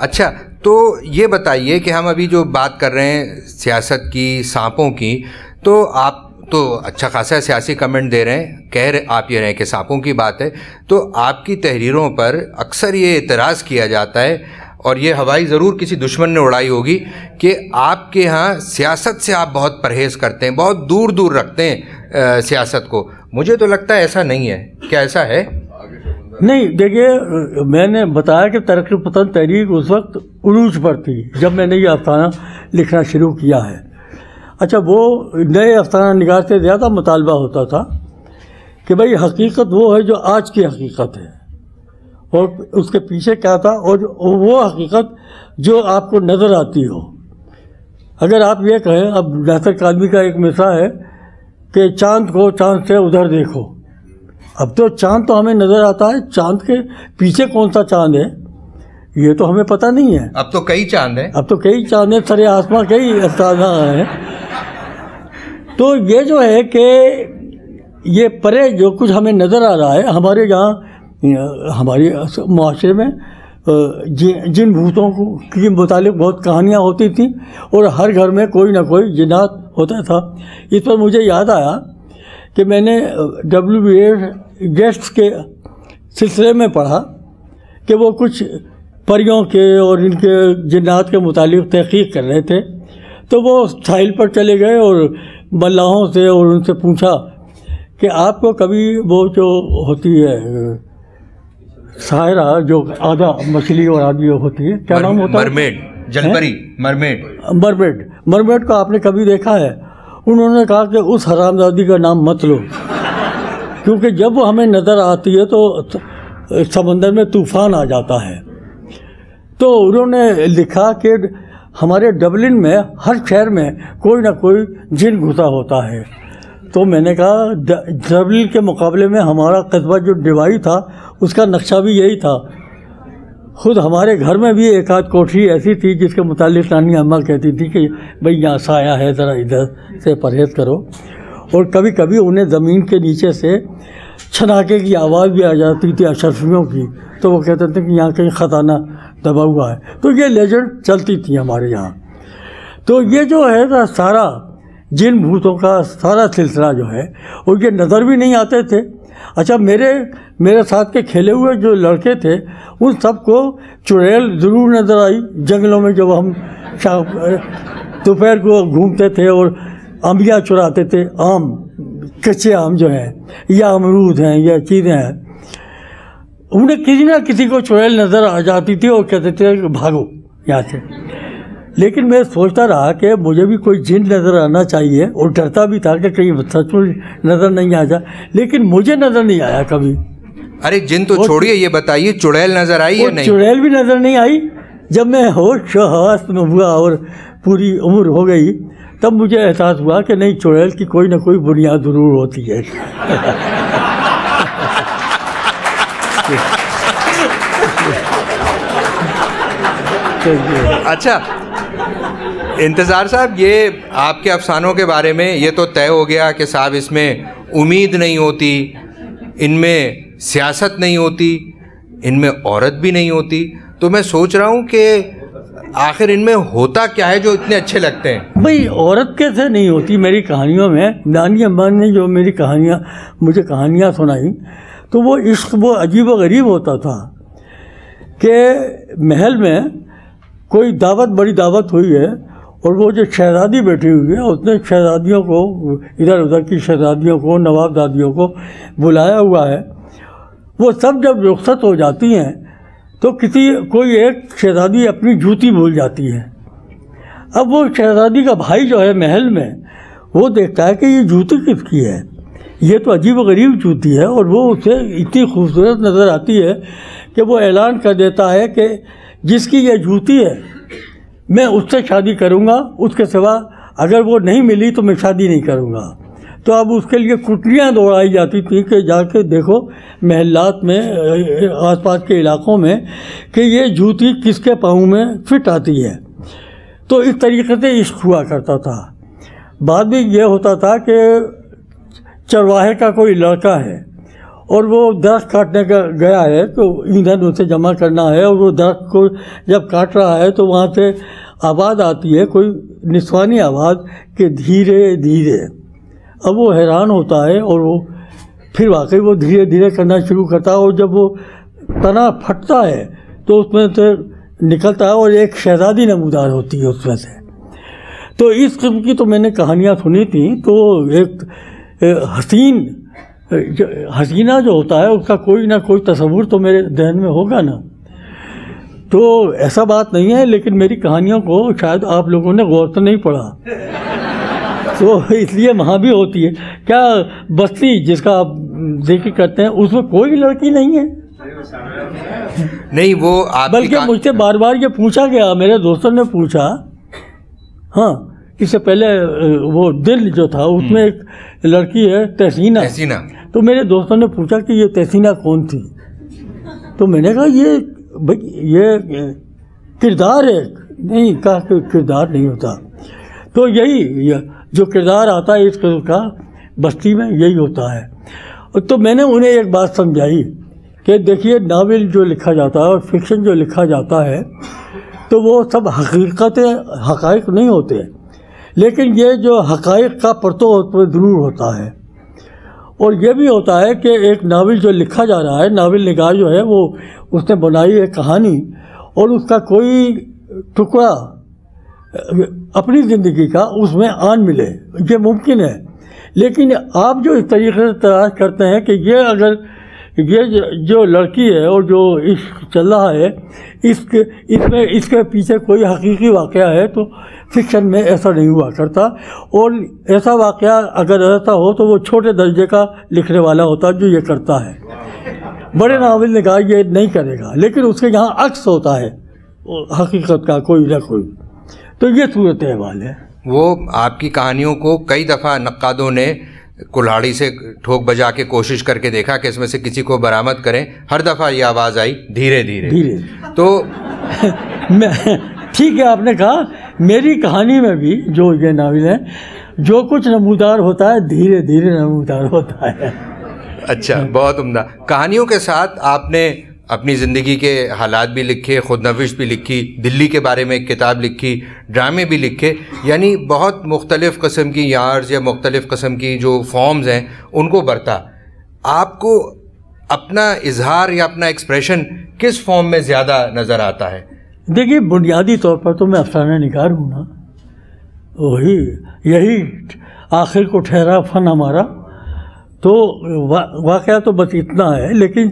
اچھا، تو یہ بتائیے کہ ہم ابھی جو بات کر رہے ہیں سیاست کی، سانپوں کی، تو آپ تو اچھا خاصا سیاسی کمنٹ دے رہے ہیں، آپ یہ رہے ہیں کہ سانپوں کی بات ہے، تو آپ کی تحریروں پر اکثر یہ اعتراض کیا جاتا ہے، اور یہ ہوائی ضرور کسی دشمن نے اڑائی ہوگی، کہ آپ کے ہاں سیاست سے آپ بہت پرہیز کرتے ہیں، بہت دور دور رکھتے ہیں سیاست کو۔ مجھے تو لگتا ہے ایسا نہیں ہے، کیا ایسا ہے؟ نہیں، دیکھیے، میں نے بتایا کہ ترقی پسند تحریک اس وقت عروج پر تھی جب میں نے یہ افسانہ لکھنا شروع کیا ہے۔ اچھا، وہ نئے افسانہ نگار سے زیادہ مطالبہ ہوتا تھا کہ بھائی حقیقت وہ ہے جو آج کی حقیقت ہے، اور اس کے پیچھے کیا تھا، اور وہ حقیقت جو آپ کو نظر آتی ہو۔ اگر آپ یہ کہیں، اب ناصر قادمی کا ایک مصرع ہے کہ چاند کو چاند سے ادھر دیکھو، اب تو چاند تو ہمیں نظر آتا ہے، چاند کے پیچھے کون سا چاند ہے یہ تو ہمیں پتہ نہیں ہے۔ اب تو کئی چاند ہیں، اب تو کئی چاند ہیں، سر آسماں کئی افسانہ ہیں۔ تو یہ جو ہے کہ یہ پرے جو کچھ ہمیں نظر آ رہا ہے، ہمارے یہاں ہمارے معاشرے میں جن بھوتوں کے متعلق بہت کہانیاں ہوتی تھیں، اور ہر گھر میں کوئی نہ کوئی جنات ہوتا تھا۔ اس پر مجھے یاد آیا کہ میں نے WBA گیسٹ کے سلسلے میں پڑھا کہ وہ کچھ پریوں کے اور ان کے جنات کے متعلق تحقیق کر رہے تھے، تو وہ ساحل پر چلے گئے اور ملاحوں سے اور ان سے پوچھا کہ آپ کو کبھی وہ جو ہوتی ہے ساحرہ، جو آدھا مچھلی اور آدھی ہوتی ہے، کیا نام ہوتا ہے؟ مرمیڈ، جلپری، مرمیڈ مرمیڈ کو آپ نے کبھی دیکھا ہے؟ انہوں نے کہا کہ اس حرامزادی کا نام مت لو، کیونکہ جب وہ ہمیں نظر آتی ہے تو سمندر میں طوفان آ جاتا ہے۔ تو انہوں نے لکھا کہ ہمارے ڈبلن میں ہر شہر میں کوئی نہ کوئی جن گھسا ہوتا ہے۔ تو میں نے کہا ڈبلن کے مقابلے میں ہمارا قصبہ جو ڈیوائی تھا اس کا نقشہ بھی یہی تھا۔ خود ہمارے گھر میں بھی ایک آدھ کوٹھی ایسی تھی جس کے متعلق نانی اماں کہتی تھی کہ بھئی یہاں سایہ ہے، ذرا ادھر سے پرہیز کرو، اور کبھی کبھی انہیں زمین کے نیچے سے چھناکے کی آواز بھی آ جاتی تھی اشرفیوں کی، تو وہ کہتے تھے کہ یہاں کہیں خزانہ دبا ہوا ہے۔ تو یہ لیجنڈ چلتی تھی ہمارے یہاں۔ تو یہ جو ہے سارا جن بھوتوں کا سارا سلسلہ جو ہے، اور یہ نظر بھی نہیں آتے تھے۔ اچھا، میرے ساتھ کے کھیلے ہوئے جو لڑکے تھے ان سب کو چڑیل ضرور نظر آئی جنگلوں میں، جب ہم دوپہر کو گھومتے تھے اور امبیاں چراتے تھے، آم، کچے آم جو ہیں یا امرود ہیں یا چیزیں ہیں، انہیں کسی نہ کسی کو چڑیل نظر آ جاتی تھی اور کہتے تھے کہ بھاگو یہاں سے۔ لیکن میں سوچتا رہا کہ مجھے بھی کوئی جن نظر آنا چاہیے، اور ڈرتا بھی تھا کہ کہیں سچ مچ نظر نہیں آ جائے، لیکن مجھے نظر نہیں آیا کبھی۔ ارے جن تو چھوڑیے، یہ بتائیے چڑیل نظر آئی یا نہیں؟ چڑیل بھی نظر نہیں آئی۔ جب میں ہوش و حواس میں ہوا اور پوری عمر ہو گئی، تب مجھے احساس ہوا کہ نہیں، چڑیل کی کوئی نہ کوئی بنیاد ضرور ہوتی ہے۔ اچھا انتظار صاحب، یہ آپ کے افسانوں کے بارے میں یہ تو طے ہو گیا کہ صاحب اس میں امید نہیں ہوتی، ان میں سیاست نہیں ہوتی، ان میں عورت بھی نہیں ہوتی، تو میں سوچ رہا ہوں کہ آخر ان میں ہوتا کیا ہے جو اتنے اچھے لگتے ہیں؟ بھئی عورت کیسے نہیں ہوتی؟ میری کہانیوں میں نانی اماں نے جو مجھے کہانیاں سنائی، تو وہ عشق وہ عجیب و غریب ہوتا تھا کہ محل میں کوئی بڑی دعوت ہوئی ہے، اور وہ جو شہزادی بیٹھی ہوئی ہے اس نے شہزادیوں کو، ادھر ادھر کی شہزادیوں کو، نواب دادیوں کو بلایا ہوا ہے۔ وہ سب جب رخصت ہو جاتی ہیں تو کوئی ایک شہزادی اپنی جوتی بھول جاتی ہے۔ اب وہ شہزادی کا بھائی جو ہے محل میں، وہ دیکھتا ہے کہ یہ جوتی کس کی ہے، یہ تو عجیب و غریب جوتی ہے، اور وہ اسے اتنی خوبصورت نظر آتی ہے کہ وہ اعلان کر دیتا ہے کہ جس کی یہ جوتی ہے میں اس سے شادی کروں گا، اس کے سوا اگر وہ نہیں ملی تو میں شادی نہیں کروں گا۔ تو اب اس کے لیے کٹلیاں دوڑائی جاتی تھیں کہ جا کے دیکھو محلات میں، آس پاس کے علاقوں میں، کہ یہ جوتی کس کے پاؤں میں فٹ آتی ہے۔ تو اس طریقے سے عشق ہوا کرتا تھا۔ بعد میں یہ ہوتا تھا کہ چرواہے کا کوئی لڑکا ہے اور وہ درخت کاٹنے کا گیا ہے تو ایندھن اسے جمع کرنا ہے، اور وہ درخت کو جب کاٹ رہا ہے تو وہاں سے آواز آتی ہے، کوئی نسوانی آواز کہ دھیرے دھیرے. اب وہ حیران ہوتا ہے اور وہ پھر واقعی وہ دھیرے دھیرے کرنا شروع کرتا ہے، اور جب وہ تنا پھٹتا ہے تو اس میں سے نکلتا ہے اور ایک شہزادی نمودار ہوتی ہے اس میں سے. تو اس قسم کی تو میں نے کہانیاں سنی تھیں. تو ایک حسینہ جو ہوتا ہے اس کا کوئی نہ کوئی تصور تو میرے ذہن میں ہوگا نا. تو ایسا بات نہیں ہے، لیکن میری کہانیوں کو شاید آپ لوگوں نے غور سے نہیں پڑھا تو اس لیے وہاں بھی ہوتی ہے. کیا بستی جس کا آپ ذکر کرتے ہیں اس میں کوئی لڑکی نہیں ہے؟ نہیں، وہ بلکہ مجھ سے بار بار یہ پوچھا گیا، میرے دوستوں نے پوچھا. ہاں، اس سے پہلے وہ دل جو تھا اس میں ایک لڑکی ہے تحسینہ. تو میرے دوستوں نے پوچھا کہ یہ تحسینہ کون تھی؟ تو میں نے کہا یہ کردار ہے. نہیں، کہا کہ کردار نہیں ہوتا. تو یہی جو کردار آتا ہے اس قسم کا بستی میں یہی ہوتا ہے. تو میں نے انہیں ایک بات سمجھائی کہ دیکھیے، ناول جو لکھا جاتا ہے اور فکشن جو لکھا جاتا ہے تو وہ سب حقائق نہیں ہوتے، لیکن یہ جو حقائق کا پرتو ضرور ہوتا ہے. اور یہ بھی ہوتا ہے کہ ایک ناول جو لکھا جا رہا ہے، ناول نگار جو ہے وہ اس نے بنائی ہے کہانی، اور اس کا کوئی ٹکڑا اپنی زندگی کا اس میں آن ملے، یہ ممکن ہے. لیکن آپ جو اس طریقے سے تلاش کرتے ہیں کہ یہ اگر یہ جو لڑکی ہے اور جو عشق چل رہا ہے اس کے پیچھے کوئی حقیقی واقعہ ہے، تو فکشن میں ایسا نہیں ہوا کرتا. اور ایسا واقعہ اگر ایسا ہو تو وہ چھوٹے درجے کا لکھنے والا ہوتا جو یہ کرتا ہے. بڑے ناول نگار یہ نہیں کرے گا، لیکن اس کے یہاں عکس ہوتا ہے حقیقت کا کوئی نہ کوئی. تو یہ صورت حال ہے. وہ آپ کی کہانیوں کو کئی دفعہ نقادوں نے کلہاڑی سے ٹھوک بجا کے کوشش کر کے دیکھا کہ اس میں سے کسی کو برآمد کریں. ہر دفعہ یہ آواز آئی دھیرے دھیرے. تو ٹھیک ہے، آپ نے کہا میری کہانی میں بھی جو یہ ناول ہے جو کچھ نمودار ہوتا ہے دھیرے دھیرے نمودار ہوتا ہے. اچھا، بہت عمدہ. کہانیوں کے ساتھ آپ نے اپنی زندگی کے حالات بھی لکھے، خود نوشت بھی لکھی، دلی کے بارے میں ایک کتاب لکھی، ڈرامے بھی لکھے. یعنی بہت مختلف قسم کی یارز یا مختلف قسم کی جو فارمز ہیں ان کو برتا. آپ کو اپنا اظہار یا اپنا ایکسپریشن کس فارم میں زیادہ نظر آتا ہے؟ دیکھیے، بنیادی طور پر تو میں افسانہ نگار ہوں نا. یہی آخر کو ٹھہرا فن ہمارا. تو واقعہ تو بس اتنا ہے. لیکن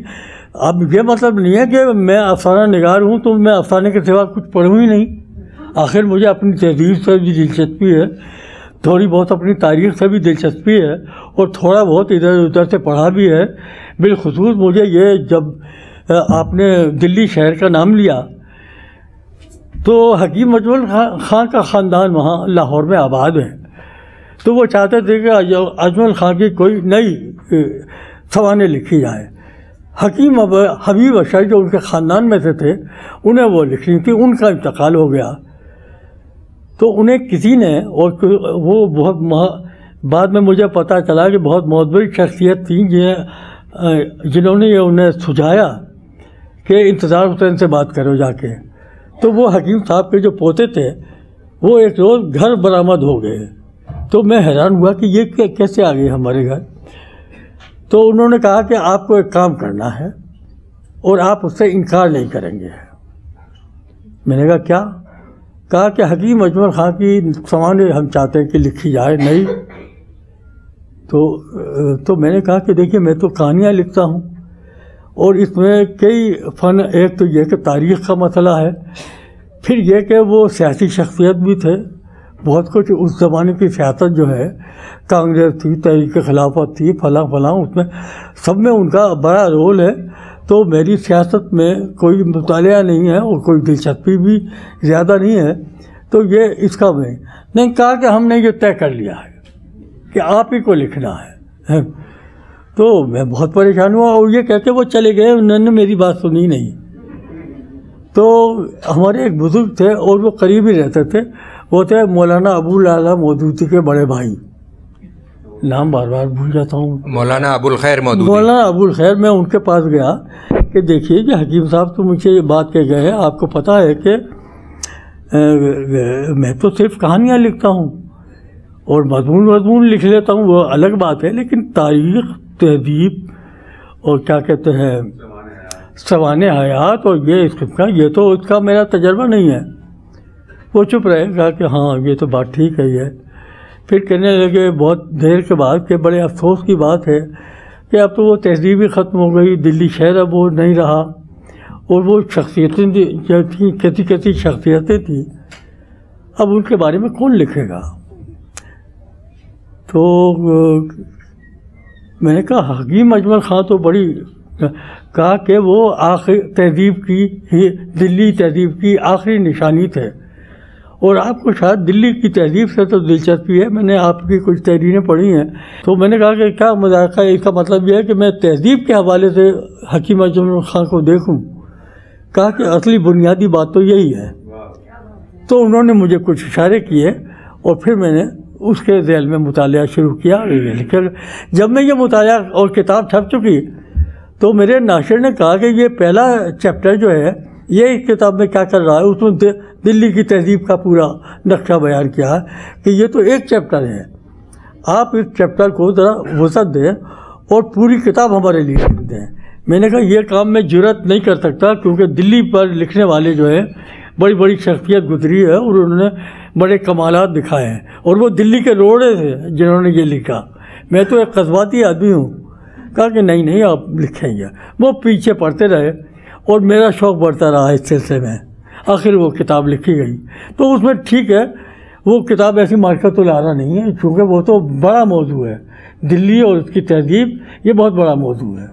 اب یہ مطلب نہیں ہے کہ میں افسانہ نگار ہوں تو میں افسانے کے سوا کچھ پڑھوں ہی نہیں. آخر مجھے اپنی تہذیب سے بھی دلچسپی ہے، تھوڑی بہت اپنی تاریخ سے بھی دلچسپی ہے، اور تھوڑا بہت ادھر ادھر سے پڑھا بھی ہے. بالخصوص مجھے یہ جب آپ نے دلی شہر کا نام لیا تو حکیم اجمل خان کا خاندان وہاں لاہور میں آباد ہے. تو وہ چاہتے تھے کہ اجمل خان کی کوئی نئی سوانح لکھی جائے. حکیم حبیب اشر جو ان کے خاندان میں سے تھے انہیں وہ لکھنی تھی. ان کا انتقال ہو گیا تو انہیں کسی نے، اور وہ بہت بعد میں مجھے پتہ چلا کہ بہت معتبر شخصیت تھیں جنہوں نے انہیں سجھایا کہ انتظار حسین سے بات کرو جا کے. تو وہ حکیم صاحب کے جو پوتے تھے وہ ایک روز گھر برآمد ہو گئے. تو میں حیران ہوا کہ یہ کیسے آ گئے ہمارے گھر. تو انہوں نے کہا کہ آپ کو ایک کام کرنا ہے اور آپ اس سے انکار نہیں کریں گے. میں نے کہا کیا؟ کہا کہ حکیم اجمل خان کی سوانح ہم چاہتے ہیں کہ لکھی جائے نئی. تو میں نے کہا کہ دیکھیے، میں تو کہانیاں لکھتا ہوں اور اس میں کئی فن، ایک تو یہ کہ تاریخ کا مسئلہ ہے، پھر یہ کہ وہ سیاسی شخصیت بھی تھے. بہت کچھ اس زمانے کی سیاست جو ہے، کانگریس تھی، تحریک خلافت تھی، فلاں اس میں سب میں ان کا بڑا رول ہے. تو میری سیاست میں کوئی مطالعہ نہیں ہے اور کوئی دلچسپی بھی زیادہ نہیں ہے. تو یہ اس کا میں نے کہا کہ ہم نے یہ طے کر لیا ہے کہ آپ ہی کو لکھنا ہے. تو میں بہت پریشان ہوا اور یہ کہہ کے وہ چلے گئے. انہوں نے میری بات سنی نہیں. تو ہمارے ایک بزرگ تھے اور وہ قریب ہی رہتے تھے، وہ تھے مولانا ابو الاعلیٰ مودودی کے بڑے بھائی. نام بار بار بھول جاتا ہوں. مولانا ابو الخیر مودودی. مولانا ابو الخیر. میں ان کے پاس گیا کہ دیکھیے کہ حکیم صاحب تو مجھے یہ بات کہہ گئے ہیں, آپ کو پتہ ہے کہ میں تو صرف کہانیاں لکھتا ہوں اور مضمون لکھ لیتا ہوں, وہ الگ بات ہے, لیکن تاریخ, تہذیب اور کیا کہتے ہیں سوانح حیات اور یہ اس قسم کا, یہ تو اس کا میرا تجربہ نہیں ہے. وہ چپ رہے, کہا کہ ہاں یہ تو بات ٹھیک ہے. یہ پھر کہنے لگے بہت دیر کے بعد کہ بڑے افسوس کی بات ہے کہ اب تو وہ تہذیب ہی ختم ہو گئی, دلی شہر اب وہ نہیں رہا, اور وہ شخصیتیں جو تھیں کیسی شخصیتیں تھیں, اب ان کے بارے میں کون لکھے گا. تو میں نے کہا حکیم اجمل خان تو بڑی, کہا کہ وہ آخری تہذیب کی, دلی تہذیب کی آخری نشانی تھے, اور آپ کو شاید دلی کی تہذیب سے تو دلچسپی ہے, میں نے آپ کی کچھ تحریریں پڑھی ہیں. تو میں نے کہا کہ کیا مذاق ہے, اس کا مطلب یہ ہے کہ میں تہذیب کے حوالے سے حکیم اجمل خان کو دیکھوں. کہا کہ اصلی بنیادی بات تو یہی ہے. تو انہوں نے مجھے کچھ اشارے کیے اور پھر میں نے اس کے ذیل میں مطالعہ شروع کیا. جب میں یہ مطالعہ اور کتاب چھپ چکی تو میرے ناشر نے کہا کہ یہ پہلا چیپٹر جو ہے یہ کتاب میں کیا کر رہا ہے, اس میں دلی کی تہذیب کا پورا نقشہ بیان کیا ہے کہ یہ تو ایک چیپٹر ہے, آپ اس چیپٹر کو ذرا وسعت دیں اور پوری کتاب ہمارے لیے لکھ دیں. میں نے کہا یہ کام میں جرأت نہیں کر سکتا, کیونکہ دلی پر لکھنے والے جو ہے بڑی بڑی شخصیت گزری ہے اور انہوں نے بڑے کمالات دکھائے ہیں, اور وہ دلی کے روڑے تھے جنہوں نے یہ لکھا. میں تو ایک قصباتی آدمی ہوں. کہا کہ نہیں آپ لکھیں گے. وہ پیچھے پڑھتے رہے اور میرا شوق بڑھتا رہا اس سلسلے میں. آخر وہ کتاب لکھی گئی. تو اس میں ٹھیک ہے وہ کتاب ایسی مارکت العارہ نہیں ہے, چونکہ وہ تو بڑا موضوع ہے, دلی اور اس کی تہذیب یہ بہت بڑا موضوع ہے,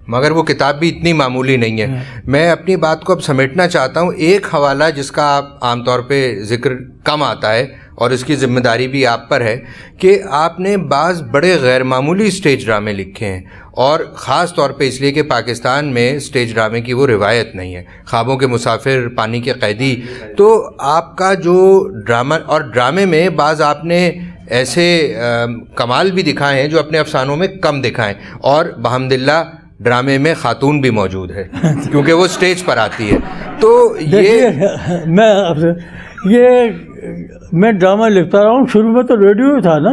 مگر وہ کتاب بھی اتنی معمولی نہیں ہے. میں اپنی بات کو اب سمیٹنا چاہتا ہوں. ایک حوالہ جس کا عام طور پہ ذکر کم آتا ہے اور اس کی ذمہ داری بھی آپ پر ہے کہ آپ نے بعض بڑے غیر معمولی اسٹیج ڈرامے لکھے ہیں, اور خاص طور پہ اس لیے کہ پاکستان میں اسٹیج ڈرامے کی وہ روایت نہیں ہے. خوابوں کے مسافر, پانی کے قیدی, تو آپ کا جو ڈرامہ, اور ڈرامے میں بعض آپ نے ایسے کمال بھی دکھائے ہیں جو اپنے افسانوں میں کم دکھائیں, اور بحمداللہ ڈرامے میں خاتون بھی موجود ہے کیونکہ وہ اسٹیج پر آتی ہے. تو میں ڈرامہ لکھتا رہا ہوں. شروع میں تو ریڈیو تھا نا,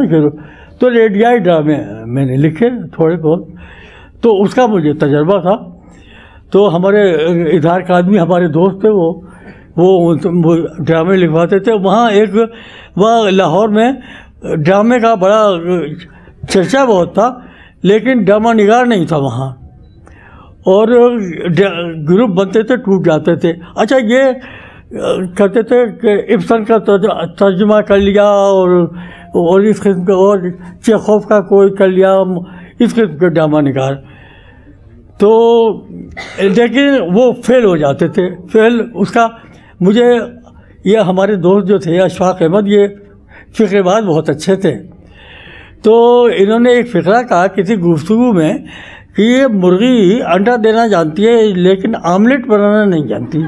تو ریڈیائی ڈرامے میں نے لکھے تھوڑے بہت, تو اس کا مجھے تجربہ تھا. تو ہمارے اظہار کا آدمی ہمارے دوست تھے, وہ ڈرامے لکھواتے تھے. وہاں لاہور میں ڈرامے کا بڑا چرچا بہت تھا, لیکن ڈرامہ نگار نہیں تھا وہاں, اور گروپ بنتے تھے, ٹوٹ جاتے تھے. اچھا یہ کرتے تھے کہ ابسن کا ترجمہ کر لیا اور اس قسم کا, اور چیخوف کا کوئی کر لیا, اس قسم کے ڈرامہ نگار. تو لیکن وہ فیل ہو جاتے تھے. فیل اس کا مجھے, یہ ہمارے دوست جو تھے اشفاق احمد, یہ فقرے باز بہت اچھے تھے. تو انہوں نے ایک فقرہ کہا کسی گفتگو میں کہ یہ مرغی انڈا دینا جانتی ہے لیکن آملیٹ بنانا نہیں جانتی.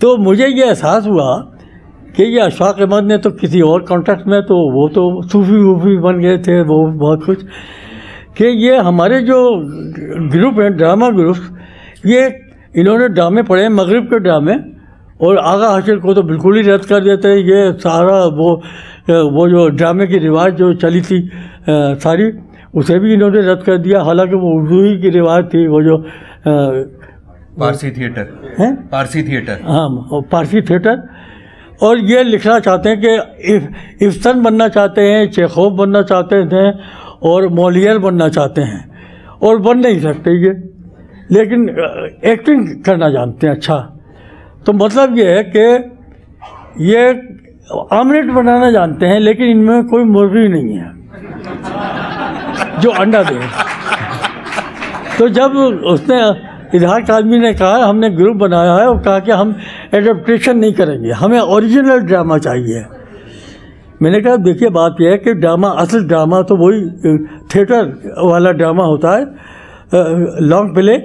تو مجھے یہ احساس ہوا کہ یہ اشفاق احمد نے تو کسی اور کانٹیکٹ میں, تو وہ تو صوفی بن گئے تھے, وہ بہت کچھ, کہ یہ ہمارے جو گروپ ہیں ڈرامہ گروپ, یہ انہوں نے ڈرامے پڑھے مغرب کے ڈرامے, اور آغا حشر کو تو بالکل ہی رد کر دیتے ہیں. یہ سارا وہ جو ڈرامے کی رواج جو چلی تھی ساری, اسے بھی انہوں نے رد کر دیا, حالانکہ وہ اردو ہی کی رواج تھی. وہ جو پارسی تھیٹر ہے, پارسی تھیٹر, ہاں پارسی تھیٹر. اور یہ لکھنا چاہتے ہیں کہ ابسن بننا چاہتے ہیں, چیخوف بننا چاہتے ہیں, اور مولیئر بننا چاہتے ہیں, اور بن نہیں سکتے یہ, لیکن ایکٹنگ کرنا جانتے ہیں. اچھا, تو مطلب یہ ہے کہ یہ آملیٹ بنانا جانتے ہیں لیکن ان میں کوئی مرغی نہیں ہے جو انڈا دے. تو جب اس نے اظہار کا آدمی نے کہا, ہم نے گروپ بنایا ہے, اور کہا کہ ہم ایڈپٹیشن نہیں کریں گے, ہمیں اوریجنل ڈرامہ چاہیے. میں نے کہا دیکھیے بات یہ ہے کہ ڈرامہ, اصل ڈرامہ تو وہی تھیٹر والا ڈرامہ ہوتا ہے, لانگ پلے.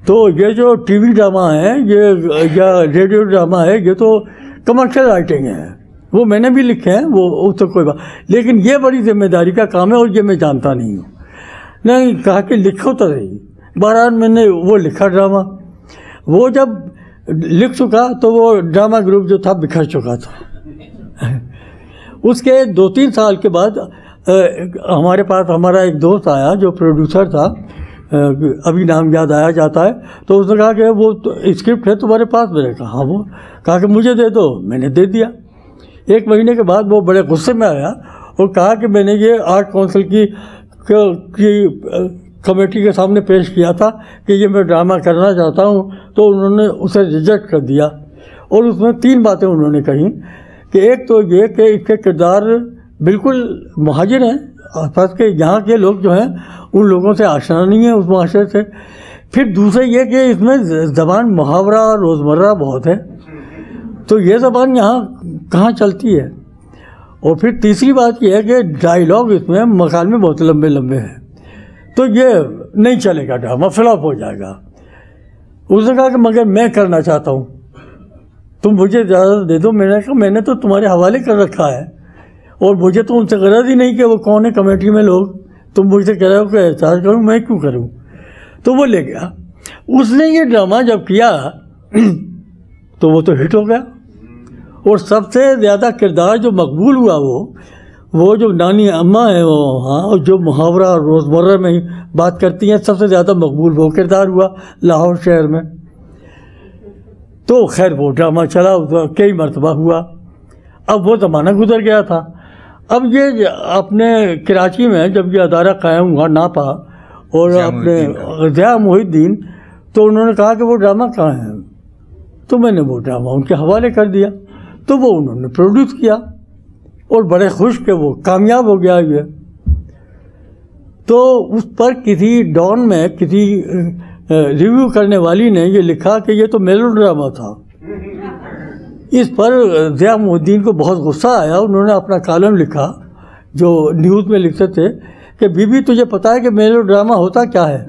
تو یہ جو ٹی وی ڈرامہ ہے, یہ یا ریڈیو ڈرامہ ہے, یہ تو کمرشل رائٹنگ ہے, وہ میں نے بھی لکھے ہیں، وہ تو کوئی بات، لیکن یہ بڑی ذمہ داری کا کام ہے اور یہ میں جانتا نہیں ہوں. نہیں کہا کہ لکھو تو رہی. بہرحال میں نے وہ لکھا ڈرامہ. وہ جب لکھ چکا تو وہ ڈرامہ گروپ جو تھا بکھر چکا تھا. اس کے 2-3 سال کے بعد ہمارے پاس ہمارا ایک دوست آیا جو پروڈیوسر تھا، ابھی نام یاد آیا جاتا ہے. تو اس نے کہا کہ وہ اسکرپٹ ہے تمہارے پاس؟ میں نے کہا ہاں. وہ کہا کہ مجھے دے دو. میں نے دے دیا. 1 مہینے کے بعد وہ بڑے غصے میں آیا اور کہا کہ میں نے یہ آرٹ کونسل کی کمیٹی کے سامنے پیش کیا تھا کہ یہ میں ڈرامہ کرنا چاہتا ہوں، تو انہوں نے اسے ریجیکٹ کر دیا. اور اس میں 3 باتیں انہوں نے کہیں کہ ایک تو یہ کہ اس کے کردار بالکل مہاجر ہیں، پس کہ یہاں کے لوگ جو ہیں ان لوگوں سے آشنا نہیں ہیں اس معاشرے سے. پھر دوسرے یہ کہ اس میں زبان محاورہ روزمرہ بہت ہے، تو یہ زبان یہاں کہاں چلتی ہے. اور پھر تیسری بات یہ ہے کہ ڈائیلاگ اس میں مکالمے بہت لمبے لمبے ہیں، تو یہ نہیں چلے گا، ڈرامہ فلاپ ہو جائے گا. اس نے کہا کہ مگر میں کرنا چاہتا ہوں، تم مجھے اجازت دے دو. میں نے کہا میں نے تو تمہارے حوالے کر رکھا ہے اور مجھے تو ان سے غرض ہی نہیں کہ وہ کون ہے کمیٹی میں لوگ. تم مجھ سے کہہ رہے ہو کہ احساس کروں، میں کیوں کروں. تو وہ لے گیا. اس نے یہ ڈرامہ جب کیا تو وہ تو ہٹ ہو گیا. اور سب سے زیادہ کردار جو مقبول ہوا وہ جو نانی اماں ہیں وہ ہاں، اور جو محاورہ روزمرہ میں بات کرتی ہیں، سب سے زیادہ مقبول وہ کردار ہوا لاہور شہر میں. تو خیر وہ ڈرامہ چلا، کئی مرتبہ ہوا. اب وہ زمانہ گزر گیا تھا. اب یہ اپنے کراچی میں جب یہ ادارہ قائم ہوا ناپا اور اپنے ضیاء محی الدین، تو انہوں نے کہا کہ وہ ڈرامہ کہاں ہے. تو میں نے وہ ڈرامہ ان کے حوالے کر دیا. تو وہ انہوں نے پروڈیوس کیا اور بڑے خوش کہ وہ کامیاب ہو گیا یہ. تو اس پر کسی ڈان میں کسی ریویو کرنے والی نے یہ لکھا کہ یہ تو میلو ڈرامہ تھا. اس پر ضیاء محی الدین کو بہت غصہ آیا. انہوں نے اپنا کالم لکھا جو نیوز میں لکھتے تھے کہ بی بی تجھے پتہ ہے کہ میلو ڈرامہ ہوتا کیا ہے؟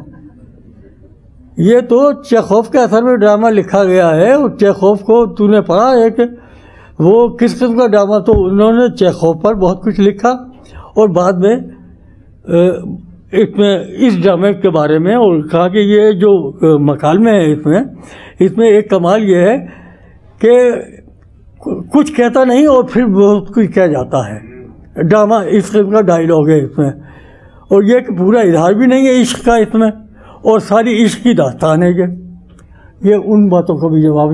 یہ تو چیخوف کے اثر میں ڈرامہ لکھا گیا ہے. اور چیخوف کو تو نے پڑھا ہے کہ وہ کس قسم کا ڈرامہ؟ تو انہوں نے چیخوف پر بہت کچھ لکھا اور بعد میں اس ڈرامے کے بارے میں اور کہا کہ یہ جو مکالمے ہیں اس میں ایک کمال یہ ہے کہ کچھ کہتا نہیں اور پھر بہت کچھ کہہ جاتا ہے. ڈرامہ اس قسم کا ڈائیلاگ ہے اس میں. اور یہ کہ پورا اظہار بھی نہیں ہے عشق کا اس میں، اور ساری عشق کی داستان ہے یہ ان باتوں کو بھی جواب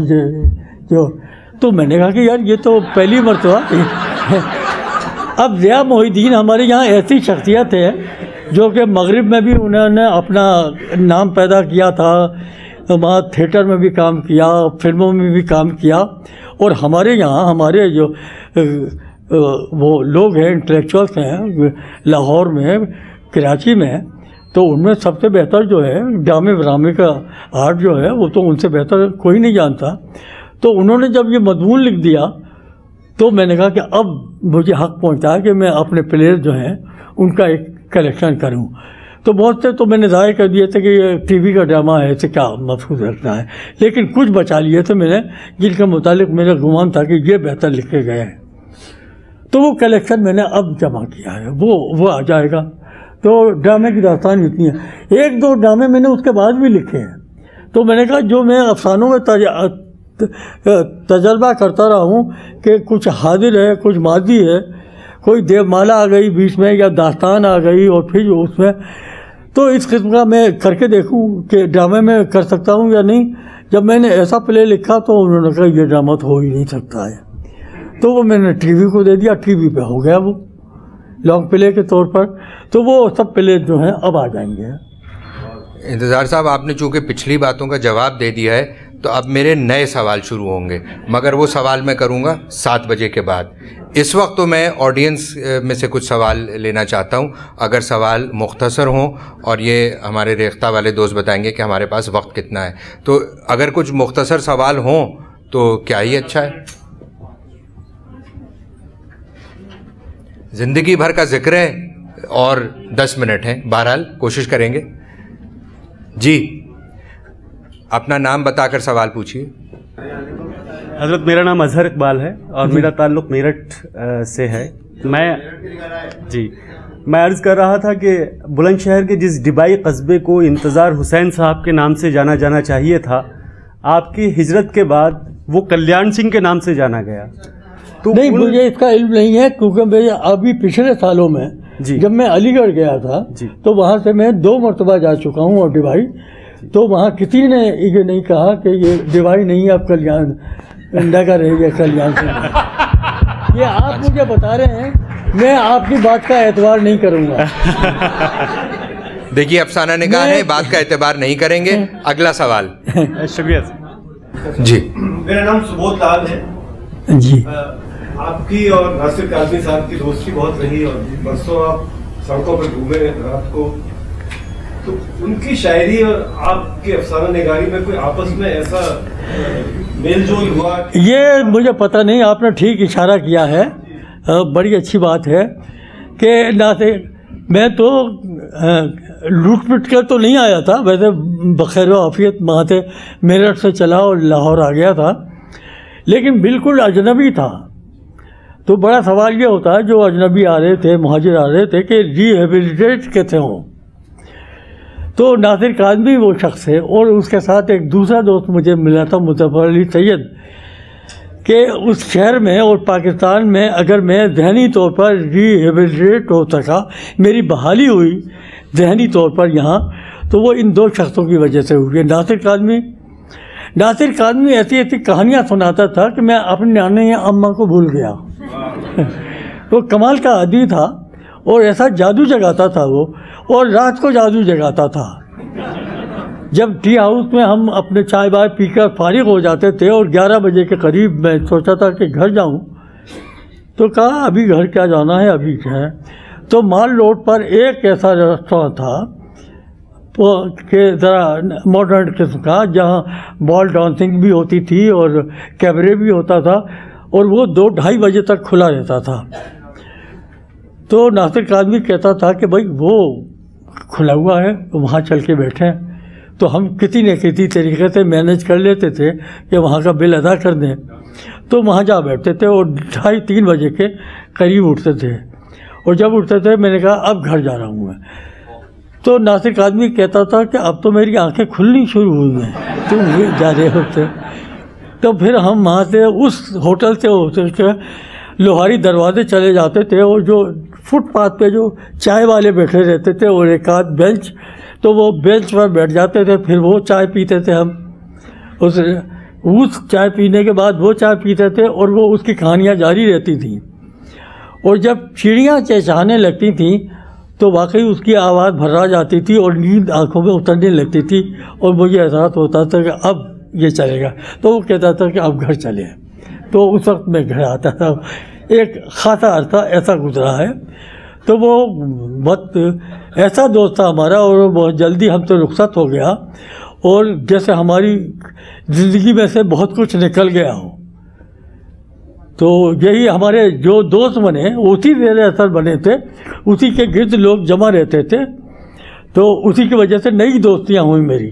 جو. تو میں نے کہا کہ یار یہ تو پہلی مرتبہ. اب ضیاء محی الدین ہمارے یہاں ایسی شخصیت ہے جو کہ مغرب میں بھی انہوں نے اپنا نام پیدا کیا تھا، وہاں تھیٹر میں بھی کام کیا، فلموں میں بھی کام کیا. اور ہمارے یہاں ہمارے جو وہ لوگ ہیں انٹلیکچوئلس ہیں لاہور میں، کراچی میں، تو ان میں سب سے بہتر جو ہے ڈرامے کا آرٹ جو ہے وہ تو ان سے بہتر کوئی نہیں جانتا. تو انہوں نے جب یہ مضمون لکھ دیا تو میں نے کہا کہ اب مجھے حق پہنچتا ہے کہ میں اپنے پلیئر جو ہیں ان کا ایک کلیکشن کروں. تو بہت سے تو میں نے ظاہر کر دیے تھے کہ یہ ٹی وی کا ڈرامہ ہے، اسے کیا محفوظ رکھنا ہے، لیکن کچھ بچا لیے تھے میں نے جن کے متعلق میرا گمان تھا کہ یہ بہتر لکھے گئے ہیں. تو وہ کلیکشن میں نے اب جمع کیا ہے، وہ آ جائے گا. تو ڈرامے کی داستان اتنی ہے. 1-2 ڈرامے میں نے اس کے بعد بھی لکھے ہیں. تو میں نے کہا جو میں افسانوں میں تجربہ کرتا رہا ہوں کہ کچھ حاضر ہے کچھ ماضی ہے، کوئی دیو مالا آ گئی بیچ میں یا داستان آ گئی اور پھر اس میں، تو اس قسم کا میں کر کے دیکھوں کہ ڈرامے میں کر سکتا ہوں یا نہیں. جب میں نے ایسا پلے لکھا تو انہوں نے کہا یہ ڈرامہ تو ہو ہی نہیں سکتا ہے. تو وہ میں نے ٹی وی کو دے دیا، ٹی وی پہ ہو گیا وہ لانگ پلے کے طور پر. تو وہ سب پلے جو ہیں اب آ جائیں گے. انتظار صاحب، آپ نے چونکہ پچھلی باتوں کا جواب دے دیا ہے تو اب میرے نئے سوال شروع ہوں گے، مگر وہ سوال میں کروں گا 7 بجے کے بعد. اس وقت تو میں آڈینس میں سے کچھ سوال لینا چاہتا ہوں، اگر سوال مختصر ہوں، اور یہ ہمارے ریختہ والے دوست بتائیں گے کہ ہمارے پاس وقت کتنا ہے. تو اگر کچھ مختصر سوال ہوں تو کیا ہی اچھا ہے. زندگی بھر کا ذکر ہے اور 10 منٹ ہیں، بہرحال کوشش کریں گے. جی اپنا نام بتا کر سوال پوچھیے. حضرت میرا نام اظہر اقبال ہے اور میرا تعلق میرٹھ سے ہے. میں عرض کر رہا تھا کہ بلند شہر کے جس ڈبائی قصبے کو انتظار حسین صاحب کے نام سے جانا جانا چاہیے تھا، آپ کی ہجرت کے بعد وہ کلیان سنگھ کے نام سے جانا گیا. تو نہیں، مجھے اس کا علم نہیں ہے، کیونکہ میں ابھی پچھلے سالوں میں جب میں علی گڑھ گیا تھا تو وہاں سے میں 2 مرتبہ جا چکا ہوں اور ڈبائی، تو وہاں کسی نے یہ نہیں کہا کہ یہ ڈبائی نہیں، اب کلیان نگر ہے، یہ کلیان سنگھ. یہ آپ مجھے بتا رہے ہیں، میں آپ کی بات کا اعتبار نہیں کروں گا. دیکھیے افسانہ نگاہ ہے، بات کا اعتبار نہیں کریں گے. اگلا سوال. شکریہ. جی میرا نام سبودھ لال ہے. جی آپ کی اور ناصر کاظمی صاحب کی دوستی بہت رہی اور برسوں آپ سڑکوں پر گھومے رات کو، تو ان کی شاعری اور آپ کی افسانہ نگاری میں کوئی آپس میں ایسا میل جول ہوا؟ یہ مجھے پتہ نہیں، آپ نے ٹھیک اشارہ کیا ہے، بڑی اچھی بات ہے کہ میں تو لوٹ پٹ کر تو نہیں آیا تھا، ویسے بخیر و عافیت وہاں سے میرٹھ سے چلا اور لاہور آ گیا تھا، لیکن بالکل اجنبی تھا. تو بڑا سوال یہ ہوتا ہے جو اجنبی آ رہے تھے، مہاجر آ رہے تھے، کہ ریہیبلیٹیٹ کیسے ہوں. تو ناصر کاظمی وہ شخص ہے، اور اس کے ساتھ ایک دوسرا دوست مجھے ملا تھا، مظفر علی سید، کہ اس شہر میں اور پاکستان میں اگر میں ذہنی طور پر ریہیبلیٹیٹ ہو سکا، میری بحالی ہوئی ذہنی طور پر یہاں، تو وہ ان 2 شخصوں کی وجہ سے ہوئی ہے. ناصر کاظمی ایسی کہانیاں سناتا تھا کہ میں اپنے نانے اماں کو بھول گیا. وہ کمال کا عادی تھا اور ایسا جادو جگاتا تھا وہ، اور رات کو جادو جگاتا تھا. جب ٹی ہاؤس میں ہم اپنے چائے بائے پی کر فارغ ہو جاتے تھے اور 11 بجے کے قریب میں سوچا تھا کہ گھر جاؤں، تو کہا ابھی گھر کیا جانا ہے، ابھی کیا ہے. تو مال روڈ پر ایک ایسا ریسٹوراں تھا کہ ذرا ماڈرن قسم کا، جہاں بال ڈانسنگ بھی ہوتی تھی اور کیبرے بھی ہوتا تھا، اور وہ 2-2:30 بجے تک کھلا رہتا تھا. تو ناصر کاظمی کہتا تھا کہ بھائی وہ کھلا ہوا ہے، وہاں چل کے بیٹھیں. تو ہم کسی نہ کسی طریقے سے مینیج کر لیتے تھے کہ وہاں کا بل ادا کر دیں. تو وہاں جا بیٹھتے تھے اور 2:30-3 بجے کے قریب اٹھتے تھے. اور جب اٹھتے تھے میں نے کہا اب گھر جا رہا ہوں میں. تو ناصر کاظمی کہتا تھا کہ اب تو میری آنکھیں کھلنی شروع ہوئی ہیں، تم جا رہے ہوتے. تو پھر ہم وہاں سے اس ہوٹل سے ہوٹل کے لوہاری دروازے چلے جاتے تھے، اور جو فٹ پاتھ پہ جو چائے والے بیٹھے رہتے تھے اور ایک آدھ بینچ، تو وہ بینچ پر بیٹھ جاتے تھے. پھر وہ چائے پیتے تھے، ہم اس چائے پینے کے بعد وہ چائے پیتے تھے، اور وہ اس کی کہانیاں جاری رہتی تھیں. اور جب چڑیاں چہچہانے لگتی تھیں تو واقعی اس کی آواز بھرا جاتی تھی اور نیند آنکھوں میں اترنے لگتی تھی، اور مجھے احساس ہوتا تھا کہ اب یہ چلے گا. تو وہ کہتا تھا کہ اب گھر چلے. تو اس وقت میں گھر آتا تھا. ایک خاصا عرصہ ایسا گزرا ہے. تو وہ بہت ایسا دوست تھا ہمارا، اور وہ بہت جلدی ہم سے رخصت ہو گیا، اور جیسے ہماری زندگی میں سے بہت کچھ نکل گیا ہو. تو یہی ہمارے جو دوست بنے اسی زیر اثر بنے تھے، اسی کے گرد لوگ جمع رہتے تھے. تو اسی کی وجہ سے نئی دوستیاں ہوئیں میری.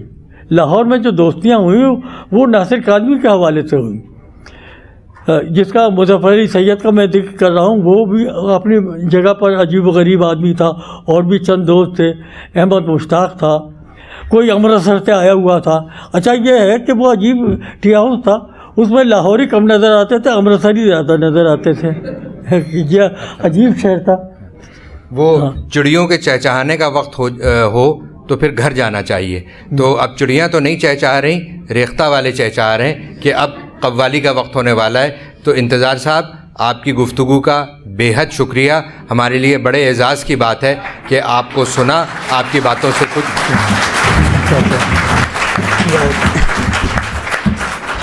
لاہور میں جو دوستیاں ہوئیں وہ ناصر کاظمی کے حوالے سے ہوئیں. جس کا مظفر علی سید کا میں ذکر کر رہا ہوں، وہ بھی اپنی جگہ پر عجیب و غریب آدمی تھا. اور بھی چند دوست تھے، احمد مشتاق تھا، کوئی امرتسر سے آیا ہوا تھا. اچھا یہ ہے کہ وہ عجیب ٹی ہاؤس تھا، اس میں لاہوری کم نظر آتے تھے، امرتسری زیادہ نظر آتے تھے. یہ عجیب شہر تھا. وہ چڑیوں کے چہچہانے کا وقت ہو تو پھر گھر جانا چاہیے. تو اب چڑیاں تو نہیں چہچہا رہی، ریختہ والے چہچہا رہے ہیں کہ اب قوالی کا وقت ہونے والا ہے. تو انتظار صاحب، آپ کی گفتگو کا بے حد شکریہ. ہمارے لیے بڑے اعزاز کی بات ہے کہ آپ کو سنا، آپ کی باتوں سے کچھ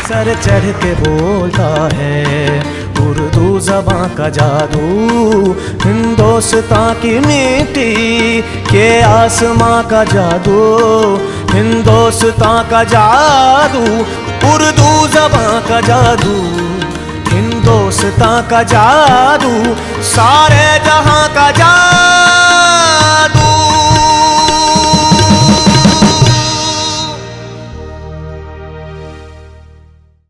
سر چڑھ کے بولتا ہے اردو زباں کا جادو، ہندوستان کی مٹی کے آسماں کا جادو، ہندوستان کا جادو، اردو زباں کا جادو، ہندوستان کا جادو، سارے جہاں کا جادو.